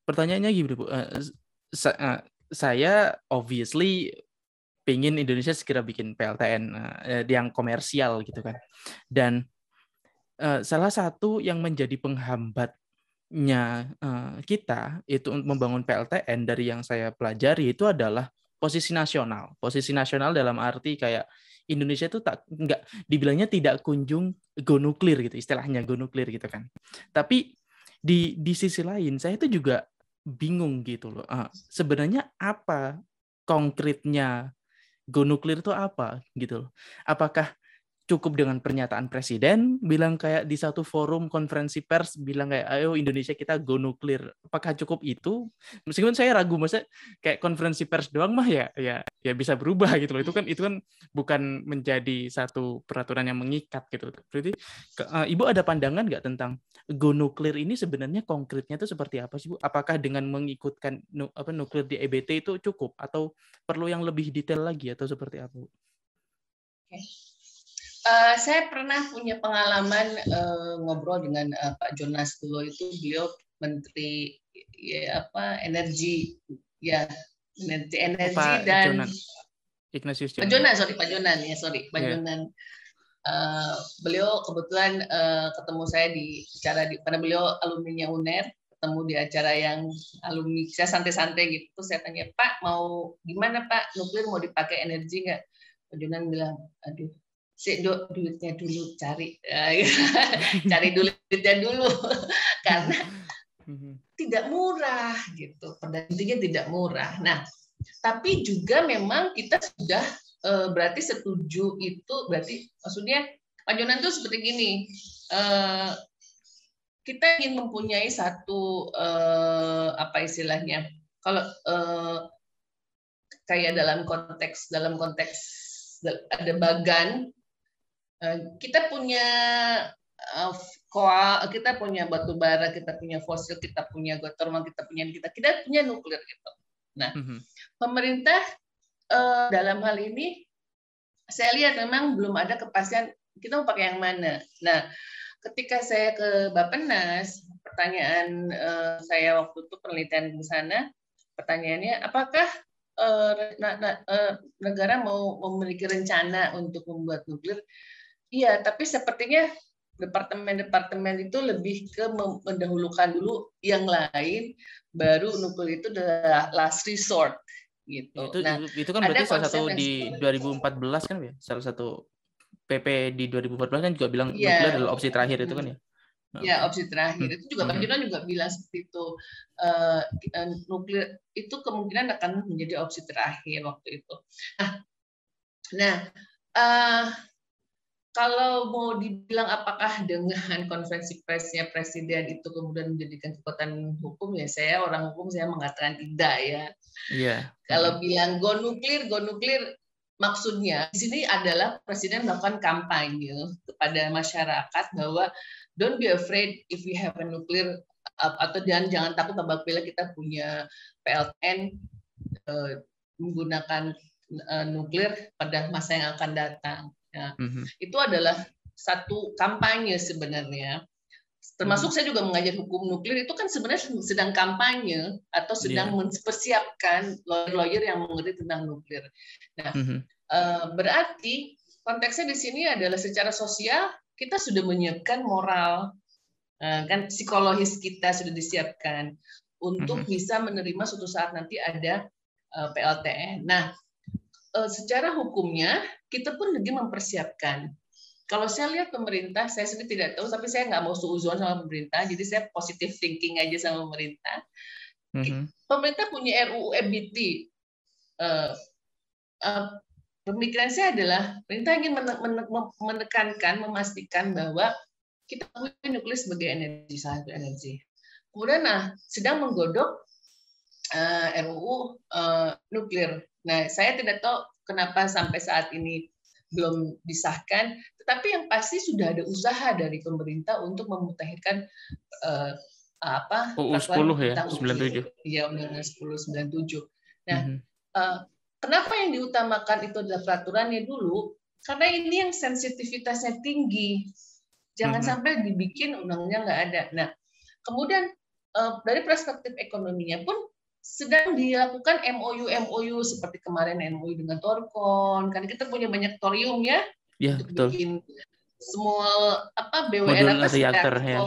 B: pertanyaannya gini Bu, saya obviously pengen Indonesia segera bikin PLTN yang komersial gitu kan. Dan salah satu yang menjadi penghambatnya kita itu untuk membangun PLTN dari yang saya pelajari itu adalah posisi nasional. Posisi nasional dalam arti kayak Indonesia itu nggak dibilangnya tidak kunjung go nuklir gitu, istilahnya go nuklir gitu kan. Tapi di sisi lain saya itu juga bingung gitu loh. Sebenarnya apa konkretnya go nuklir itu apa gitu loh. Apakah cukup dengan pernyataan presiden bilang kayak di satu forum konferensi pers bilang kayak ayo Indonesia kita go nuklir, apakah cukup itu? Meskipun saya ragu, masa kayak konferensi pers doang mah ya bisa berubah gitu loh. Itu kan bukan menjadi satu peraturan yang mengikat gitu. Berarti Ibu ada pandangan nggak tentang go nuklir ini sebenarnya konkretnya itu seperti apa sih Bu? Apakah dengan mengikutkan nuklir di EBT itu cukup atau perlu yang lebih detail lagi atau seperti apa Bu?
A: Saya pernah punya pengalaman ngobrol dengan Pak Jonas dulu, itu beliau Menteri energi dan
B: Ignatius
A: Pak Jonan. Beliau kebetulan ketemu saya karena beliau alumninya UNER, ketemu di acara yang alumni, saya santai-santai gitu. Saya tanya, Pak, mau gimana Pak, nuklir mau dipakai energi nggak? Pak Jonan bilang, aduh, duitnya dulu, cari duitnya dulu karena tidak murah gitu, pada intinya tidak murah. Nah, tapi juga memang kita sudah berarti setuju itu, berarti maksudnya Pak Jonan itu seperti gini, kita ingin mempunyai satu apa istilahnya, kalau kayak dalam konteks ada bagan, kita punya kita punya batu bara, kita punya fosil, kita punya geothermal, kita punya nuklir gitu. Nah, pemerintah dalam hal ini saya lihat memang belum ada kepastian kita mau pakai yang mana. Nah, ketika saya ke Bappenas, pertanyaan saya waktu itu penelitian di sana, pertanyaannya apakah negara mau memiliki rencana untuk membuat nuklir? Iya, tapi sepertinya departemen-departemen itu lebih ke mendahulukan dulu yang lain, baru nuklir itu adalah last resort gitu.
B: Itu kan berarti salah satu di 2014 kan ya, salah satu PP di 2014 kan juga bilang nuklir adalah opsi terakhir itu kan ya?
A: Ya, opsi terakhir itu juga Pak Jonan juga bilang seperti itu. Nuklir itu kemungkinan akan menjadi opsi terakhir waktu itu. Nah, kalau mau dibilang apakah dengan konferensi persnya presiden itu kemudian menjadikan kekuatan hukum, ya saya orang hukum saya mengatakan tidak ya.
B: Iya.
A: Kalau bilang go nuklir maksudnya di sini adalah presiden melakukan kampanye kepada masyarakat bahwa don't be afraid if we have a nuclear, atau jangan takut apabila kita punya PLTN menggunakan nuklir pada masa yang akan datang. Ya. Itu adalah satu kampanye sebenarnya. Termasuk saya juga mengajar hukum nuklir, itu kan sebenarnya sedang kampanye atau sedang mempersiapkan lawyer-lawyer yang mengerti tentang nuklir. Nah, berarti konteksnya di sini adalah secara sosial kita sudah menyiapkan moral, kan psikologis kita sudah disiapkan untuk bisa menerima suatu saat nanti ada PLTN. Nah, secara hukumnya kita pun lagi mempersiapkan. Kalau saya lihat pemerintah, saya sendiri tidak tahu, tapi saya nggak mau suuzon sama pemerintah, jadi saya positive thinking aja sama pemerintah. Pemerintah punya RUU EBT. Pemikiran saya adalah pemerintah ingin menekankan, memastikan bahwa kita punya nuklir sebagai energi, salah satu energi. Kemudian, sedang menggodok RUU nuklir. Nah, saya tidak tahu kenapa sampai saat ini belum disahkan, tetapi yang pasti sudah ada usaha dari pemerintah untuk memutahirkan
B: UU 10 ya, 97.
A: Iya, Undang-Undang 1097. Nah, kenapa yang diutamakan itu adalah peraturannya dulu? Karena ini yang sensitivitasnya tinggi. Jangan sampai dibikin undang-undang nggak ada. Nah, kemudian dari perspektif ekonominya pun sedang dilakukan MOU seperti kemarin MOU dengan Torkon, kan kita punya banyak thorium ya, untuk
B: betul.
A: bikin semua BWN
B: reaktor ya.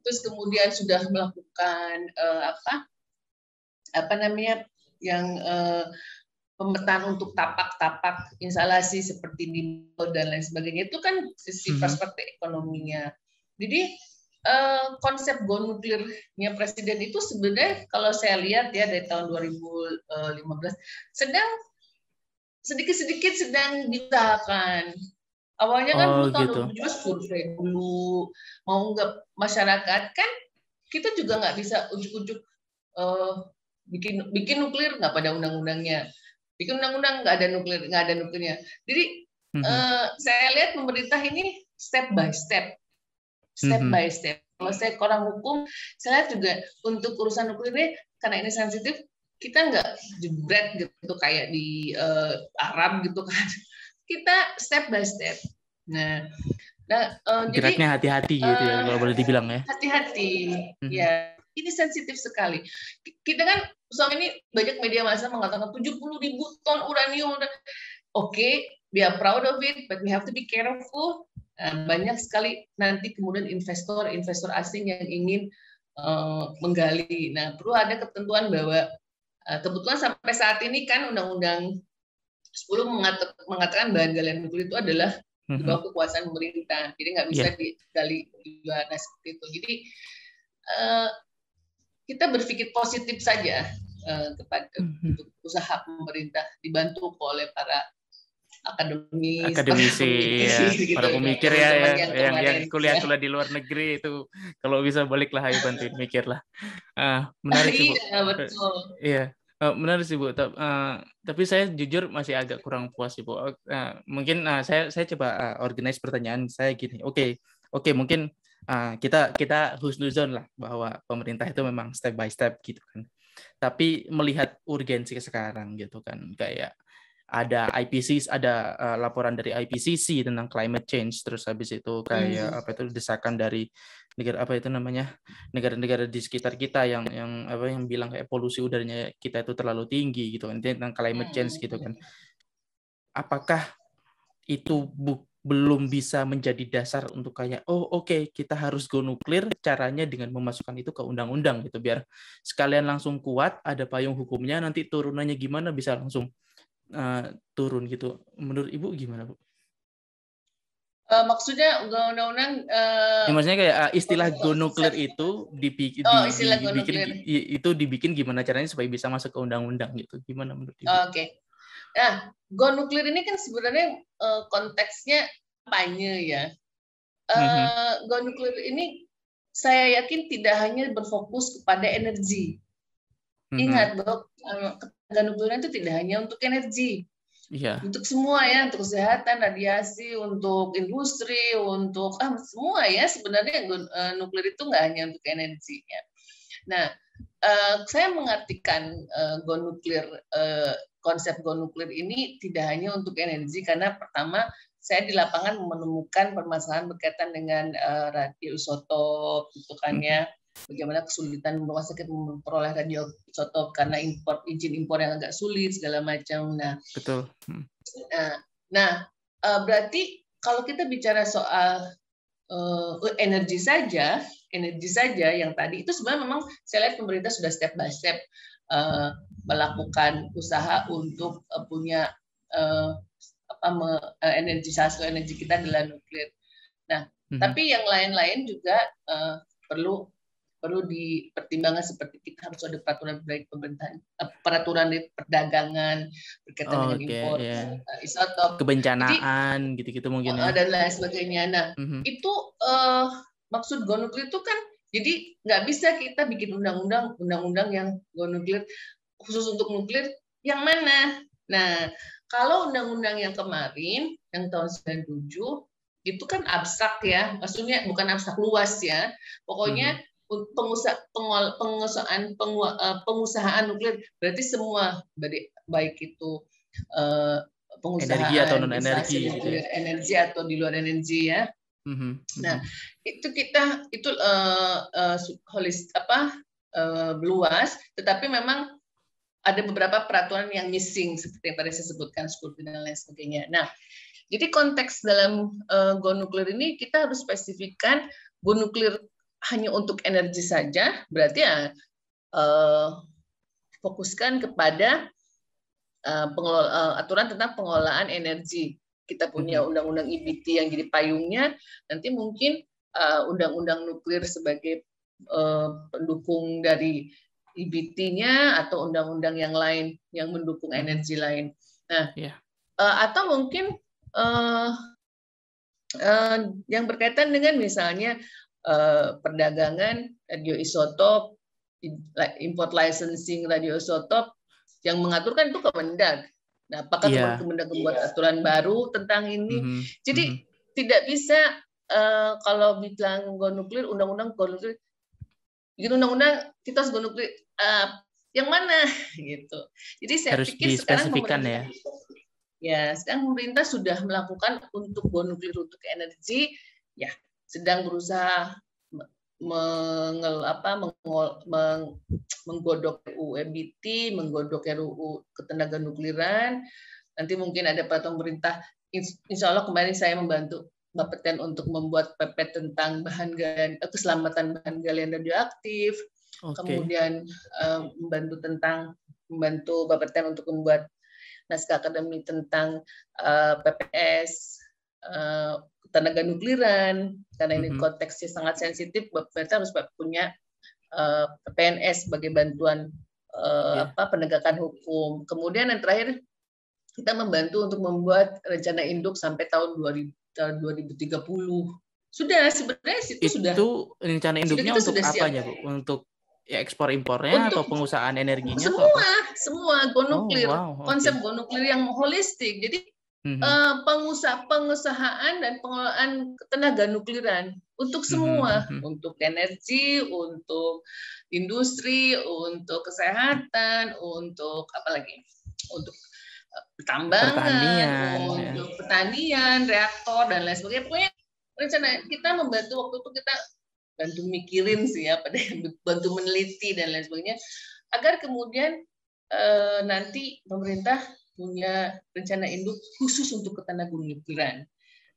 A: Terus kemudian sudah melakukan yang pemetaan untuk tapak-tapak instalasi seperti di dan lain sebagainya, itu kan sisi perspektif ekonominya. Jadi konsep go nuklirnya presiden itu sebenarnya kalau saya lihat ya dari tahun 2015 sedikit-sedikit sedang diusahakan. Awalnya kan tahun 2017 survei dulu, mau nggak masyarakat kan kita juga nggak bisa ujuk-ujuk bikin nuklir nggak pada undang-undangnya, bikin undang-undang nggak ada nuklirnya. Jadi saya lihat pemerintah ini step by step. By step. Kalau saya orang hukum, saya lihat juga untuk urusan nuklir ini karena ini sensitif, kita nggak jebret gitu kayak di Arab gitu kan. Kita step by step. Nah
B: geraknya hati-hati gitu ya kalau boleh dibilang ya.
A: Hati-hati. Ya, ini sensitif sekali. Kita kan selama ini banyak media massa mengatakan 70.000 ton uranium. Oke, we are proud of it, but we have to be careful. Banyak sekali nanti kemudian investor asing yang ingin menggali. Nah, perlu ada ketentuan bahwa kebetulan sampai saat ini kan Undang-Undang 10 mengatakan bahan galian nuklir itu adalah di bawah kekuasaan pemerintah, jadi nggak bisa digali juga. Nah, seperti itu. Jadi kita berpikir positif saja kepada untuk usaha pemerintah dibantu oleh para
B: akademisi ya, gitu, para pemikir ya, yang kuliah di luar negeri itu kalau bisa baliklah, ayo bantuin mikir lah. Menarik sih Bu.
A: Betul.
B: Iya, menarik sih Bu. Tapi saya jujur masih agak kurang puas sih Bu. Mungkin saya coba organize pertanyaan saya gini. Oke, mungkin kita husnuzon lah bahwa pemerintah itu memang step by step gitu kan. Tapi melihat urgensi sekarang gitu kan, kayak ada IPCC, ada laporan dari IPCC tentang climate change, terus habis itu kayak apa itu desakan dari negara apa itu namanya negara-negara di sekitar kita yang bilang kayak polusi udaranya kita itu terlalu tinggi gitu kan, tentang climate change gitu kan. Apakah itu belum bisa menjadi dasar untuk kayak kita harus go nuklir, caranya dengan memasukkan itu ke undang-undang gitu, biar sekalian langsung kuat, ada payung hukumnya, nanti turunannya gimana bisa langsung turun gitu. Menurut Ibu gimana, Bu?
A: Maksudnya undang-undang
B: maksudnya kayak istilah go nuklir itu dibikin gimana caranya supaya bisa masuk ke undang-undang gitu. Gimana menurut Ibu?
A: Oke. Nah, go nuklir ini kan sebenarnya konteksnya kampanye ya. Go nuklir ini saya yakin tidak hanya berfokus kepada energi. Ingat bahwa ketegangan nuklir itu tidak hanya untuk energi, untuk semua ya, untuk kesehatan, radiasi, untuk industri, untuk semua ya. Sebenarnya nuklir itu nggak hanya untuk energi ya. Nah, saya mengartikan go nuklir, konsep go nuklir ini tidak hanya untuk energi, karena pertama saya di lapangan menemukan permasalahan berkaitan dengan radioisotop, gitu kan ya. Bagaimana kesulitan rumah sakit memperoleh radioisotop karena izin impor yang agak sulit segala macam. Nah,
B: betul.
A: Berarti kalau kita bicara soal energi saja yang tadi itu sebenarnya memang saya lihat pemerintah sudah step by step melakukan usaha untuk punya salah satu energi kita adalah nuklir. Nah, tapi yang lain-lain juga perlu dipertimbangkan, seperti kita harus ada peraturan dari pemerintahan, peraturan dari perdagangan berkaitan dengan impor isotop,
B: kebencanaan gitu-gitu mungkin ya,
A: dan lain sebagainya. Nah, itu maksud go nuklir itu kan, jadi nggak bisa kita bikin undang-undang yang go nuklir khusus untuk nuklir yang mana. Nah, kalau undang-undang yang kemarin yang tahun 97 itu kan abstrak ya, maksudnya bukan abstrak luas ya, pokoknya pengusahaan nuklir berarti semua, baik itu pengusahaan
B: energi atau non energi gitu ya,
A: energi atau di luar energi ya. Nah, itu luas, tetapi memang ada beberapa peraturan yang missing seperti yang tadi saya sebutkan, Skulpi dan lain sebagainya. Nah, jadi konteks dalam go nuklir ini kita harus spesifikkan go nuklir hanya untuk energi saja, berarti ya fokuskan kepada aturan tentang pengelolaan energi. Kita punya undang-undang IBT yang jadi payungnya, nanti mungkin undang-undang nuklir sebagai pendukung dari IBT-nya atau undang-undang yang lain yang mendukung energi lain. Nah, atau mungkin yang berkaitan dengan misalnya perdagangan radioisotop, import licensing radioisotop, yang mengaturkan itu Kemendag. Nah, apakah Kemendag membuat aturan baru tentang ini? Jadi tidak bisa kalau bilang go nuklir, undang-undang go nuklir, gitu undang-undang kita harus go nuklir yang mana gitu. Jadi saya
B: harus
A: pikir sekarang
B: sekarang
A: pemerintah sudah melakukan untuk go nuklir untuk energi, ya sedang berusaha menggodok RUU EBT, menggodok RUU ketenaga nukliran. Nanti mungkin ada peraturan pemerintah. Insya Allah kemarin saya membantu Bapeten untuk membuat PP tentang keselamatan bahan galian radioaktif. Kemudian membantu Bapeten untuk membuat naskah akademik tentang PPS tenaga nukliran, karena ini konteksnya sangat sensitif, pemerintah harus punya PNS sebagai bantuan penegakan hukum. Kemudian yang terakhir, kita membantu untuk membuat rencana induk sampai tahun 2030. Sudah, sebenarnya itu sudah.
B: Itu rencana induknya untuk apanya, Bu? Untuk ekspor impornya atau pengusahaan energinya?
A: Semua go nuklir. Konsep go nuklir yang holistik. Jadi pengusahaan dan pengelolaan tenaga nukliran untuk semua, untuk energi, untuk industri, untuk kesehatan, untuk apa lagi, untuk pertambangan,
B: Pertanian.
A: untuk pertanian, reaktor dan lain sebagainya. Pokoknya rencana kita membantu waktu itu kita bantu mikirin sih ya, bantu meneliti dan lain sebagainya, agar kemudian nanti pemerintah punya rencana induk khusus untuk ketenaga nukliran.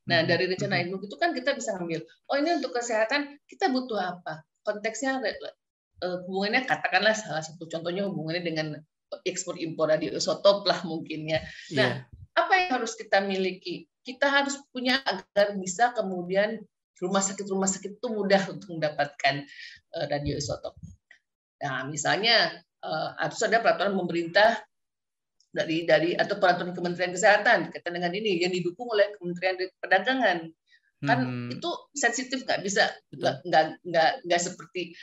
A: Nah, dari rencana induk itu kan kita bisa ambil, oh ini untuk kesehatan kita butuh apa? Konteksnya hubungannya katakanlah salah satu contohnya hubungannya dengan ekspor impor radioisotop lah mungkin ya. Nah, apa yang harus kita miliki? Kita harus punya agar bisa kemudian rumah sakit itu mudah untuk mendapatkan radioisotop. Nah, misalnya harus ada peraturan pemerintah dari atau peraturan Kementerian Kesehatan kaitan dengan ini yang didukung oleh Kementerian Perdagangan. Kan itu sensitif, nggak bisa nggak seperti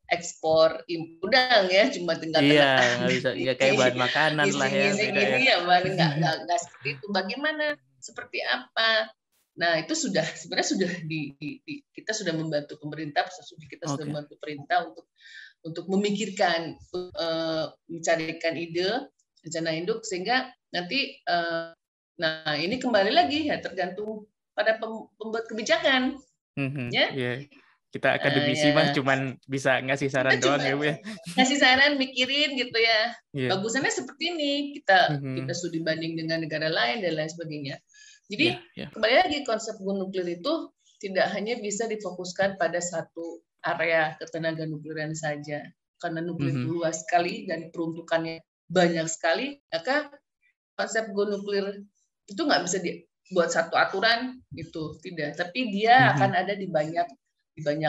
A: ekspor impor udang ya, cuma tinggal
B: nggak bisa ya kayak bahan makanan lah ya,
A: nggak seperti itu. Bagaimana, seperti apa? Nah, itu sebenarnya sudah kita sudah membantu pemerintah, kita sudah membantu pemerintah untuk memikirkan, mencarikan ide rencana induk, sehingga nanti nah ini kembali lagi ya tergantung pada pembuat kebijakan.
B: Ya. Kita akademisi mah cuman bisa ngasih saran doang ya Bu ya.
A: Ngasih saran, mikirin gitu ya. Bagusannya seperti ini, kita studi banding dengan negara lain dan lain sebagainya. Jadi kembali lagi, konsep go nuklir itu tidak hanya bisa difokuskan pada satu area ketenaga nukliran saja, karena nuklir itu luas sekali dan peruntukannya banyak sekali, maka konsep go nuklir itu nggak bisa dibuat satu aturan gitu, tidak, tapi dia akan ada di banyak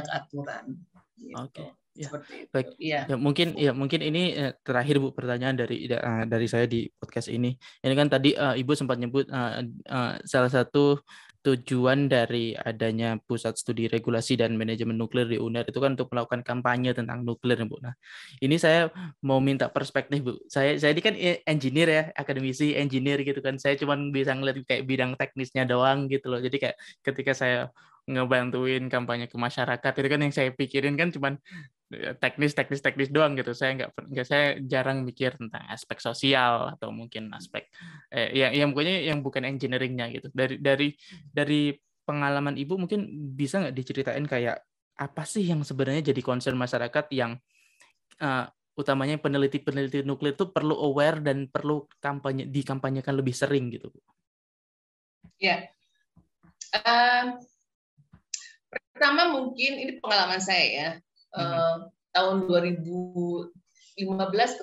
A: aturan. Gitu.
B: Oke. Ya.
A: Baik.
B: Ya mungkin ini terakhir Bu, pertanyaan dari saya di podcast ini. Ini kan tadi Ibu sempat nyebut salah satu tujuan dari adanya Pusat Studi Regulasi dan Manajemen Nuklir di UNER itu kan untuk melakukan kampanye tentang nuklir, Bu. Nah, ini saya mau minta perspektif, Bu. Saya ini kan engineer ya, akademisi engineer gitu kan. Saya cuma bisa ngeliat kayak bidang teknisnya doang gitu loh. Jadi kayak ketika saya ngebantuin kampanye ke masyarakat itu kan yang saya pikirin kan cuman teknis doang gitu. Saya jarang mikir tentang aspek sosial atau mungkin aspek yang pokoknya yang bukan engineeringnya gitu. Dari pengalaman Ibu mungkin bisa nggak diceritain kayak apa sih yang sebenarnya jadi concern masyarakat yang utamanya peneliti nuklir itu perlu aware dan perlu dikampanyekan lebih sering gitu, Bu?
A: Ya. Pertama mungkin ini pengalaman saya ya. Tahun 2015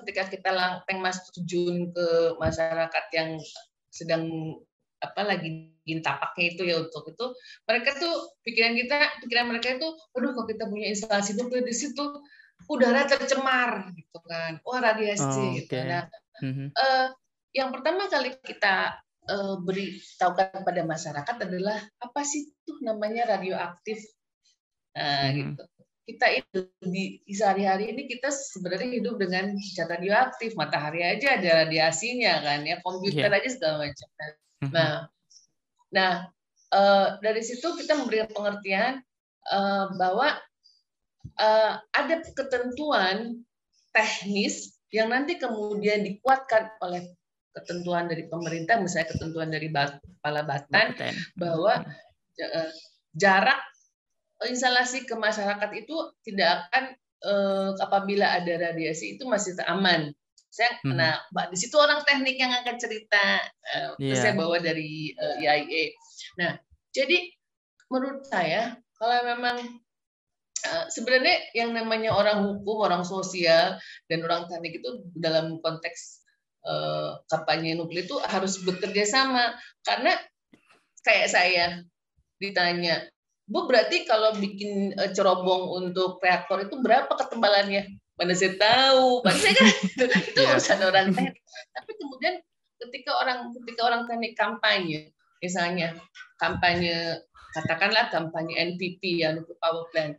A: ketika kita masuk terjun ke masyarakat yang sedang lagi tapaknya itu ya, untuk itu mereka tuh pikiran mereka itu, aduh kalau kita punya instalasi nuklir di situ udara tercemar gitu kan, wah radiasi gitu. Nah, yang pertama kali kita beritahukan kepada masyarakat adalah apa sih tuh namanya radioaktif. Gitu. Kita di sehari-hari ini kita sebenarnya hidup dengan zat radioaktif, matahari aja ada radiasinya kan ya, komputer aja segala macam. Nah, dari situ kita memberikan pengertian bahwa ada ketentuan teknis yang nanti kemudian dikuatkan oleh ketentuan dari pemerintah, misalnya ketentuan dari Kepala Batan, bahwa jarak instalasi ke masyarakat itu tidak akan apabila ada radiasi itu masih aman. Nah, di situ orang teknik yang akan cerita, saya bawa dari IAEA. Nah, jadi menurut saya kalau memang sebenarnya yang namanya orang hukum, orang sosial, dan orang teknik itu dalam konteks kampanye nuklir itu harus bekerja sama, karena kayak saya ditanya, Bu, berarti kalau bikin cerobong untuk reaktor itu berapa ketebalannya? Mana saya tahu, saya kan itu urusan orang teknik. Tapi kemudian ketika orang teknik kampanye, misalnya katakanlah kampanye NPP ya, untuk power plant,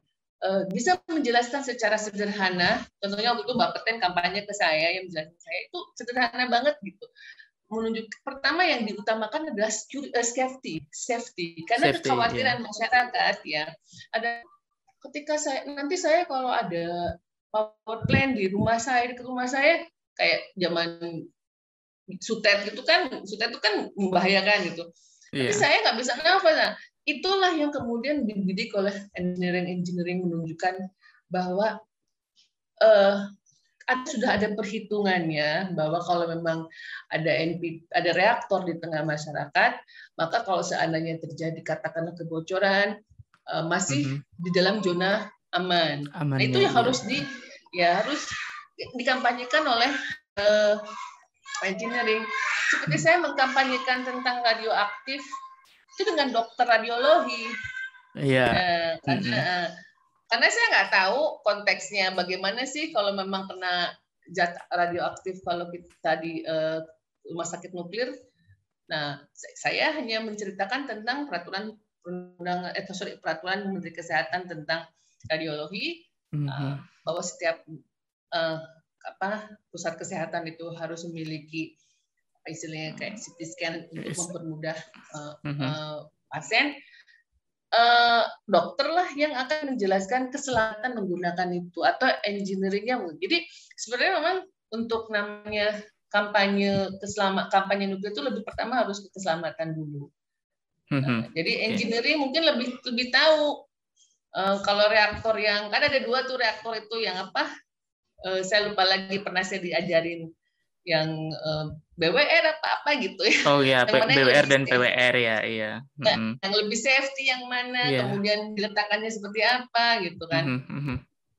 A: bisa menjelaskan secara sederhana. Contohnya waktu itu Mbak Peten kampanye ke saya, yang menjelaskan saya itu sederhana banget gitu. Menunjuk pertama yang diutamakan adalah safety, karena kekhawatiran masyarakat ya ada ketika nanti saya kalau ada power plant di rumah saya, kayak zaman sutet itu kan membahayakan gitu. Tapi
B: Iya.
A: saya nggak bisa nafas. Nah, itulah yang kemudian dididik oleh engineering menunjukkan bahwa sudah ada perhitungannya bahwa kalau memang ada reaktor di tengah masyarakat, maka kalau seandainya terjadi katakanlah kebocoran, masih di dalam zona aman. Nah, itu yang harus harus dikampanyekan oleh engineering. Seperti saya mengkampanyekan tentang radioaktif itu dengan dokter radiologi.
B: Iya.
A: Karena saya nggak tahu konteksnya bagaimana sih kalau memang kena zat radioaktif kalau kita di rumah sakit nuklir. Nah, saya hanya menceritakan tentang peraturan Menteri Kesehatan tentang radiologi, bahwa setiap pusat kesehatan itu harus memiliki istilahnya kayak CT scan untuk mempermudah pasien. Dokter lah yang akan menjelaskan keselamatan menggunakan itu atau engineeringnya. Jadi sebenarnya memang untuk namanya kampanye nuklir itu pertama harus keselamatan dulu. Jadi engineering mungkin lebih tahu kalau reaktor yang kan ada 2 tuh reaktor itu yang apa? Saya lupa lagi, pernah saya diajarin yang BWR apa gitu ya.
B: Oh iya, BWR dan PWR ya, iya.
A: Yang lebih safety yang mana, kemudian diletakkannya seperti apa gitu kan.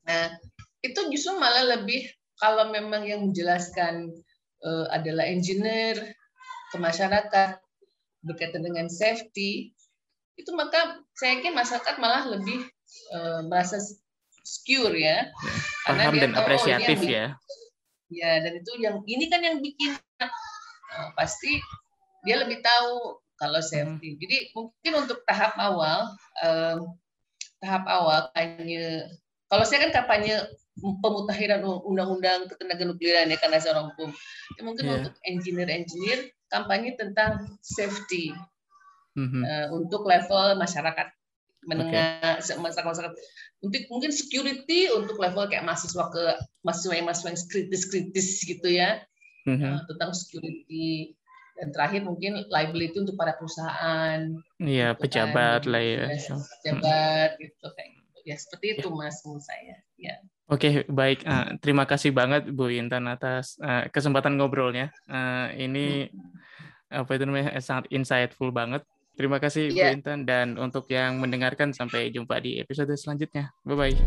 A: Nah, itu justru malah lebih kalau memang yang menjelaskan adalah engineer ke masyarakat berkaitan dengan safety, itu maka saya yakin masyarakat malah lebih merasa secure ya.
B: Paham dan apresiatif ya.
A: Ya, dan itu ini kan yang bikin pasti dia lebih tahu kalau safety. Jadi mungkin untuk tahap awal kampanye, kalau saya kan kampanye pemutahiran undang-undang ketenaga nukliran ya karena saya orang hukum. Ya, mungkin untuk engineer kampanye tentang safety untuk level masyarakat menengah, masyarakat. Untuk mungkin security untuk level kayak mahasiswa yang kritis gitu ya, tentang security. Dan terakhir mungkin liability untuk para perusahaan.
B: Iya, gitu pejabat kan. Lah ya.
A: Pejabat gitu kayak gitu. Ya seperti itu Mas menurut saya. Ya.
B: Oke, baik. Terima kasih banget Bu Intan atas kesempatan ngobrolnya. Ini apa itu namanya sangat insightful banget. Terima kasih Bu Intan, dan untuk yang mendengarkan sampai jumpa di episode selanjutnya. Bye-bye.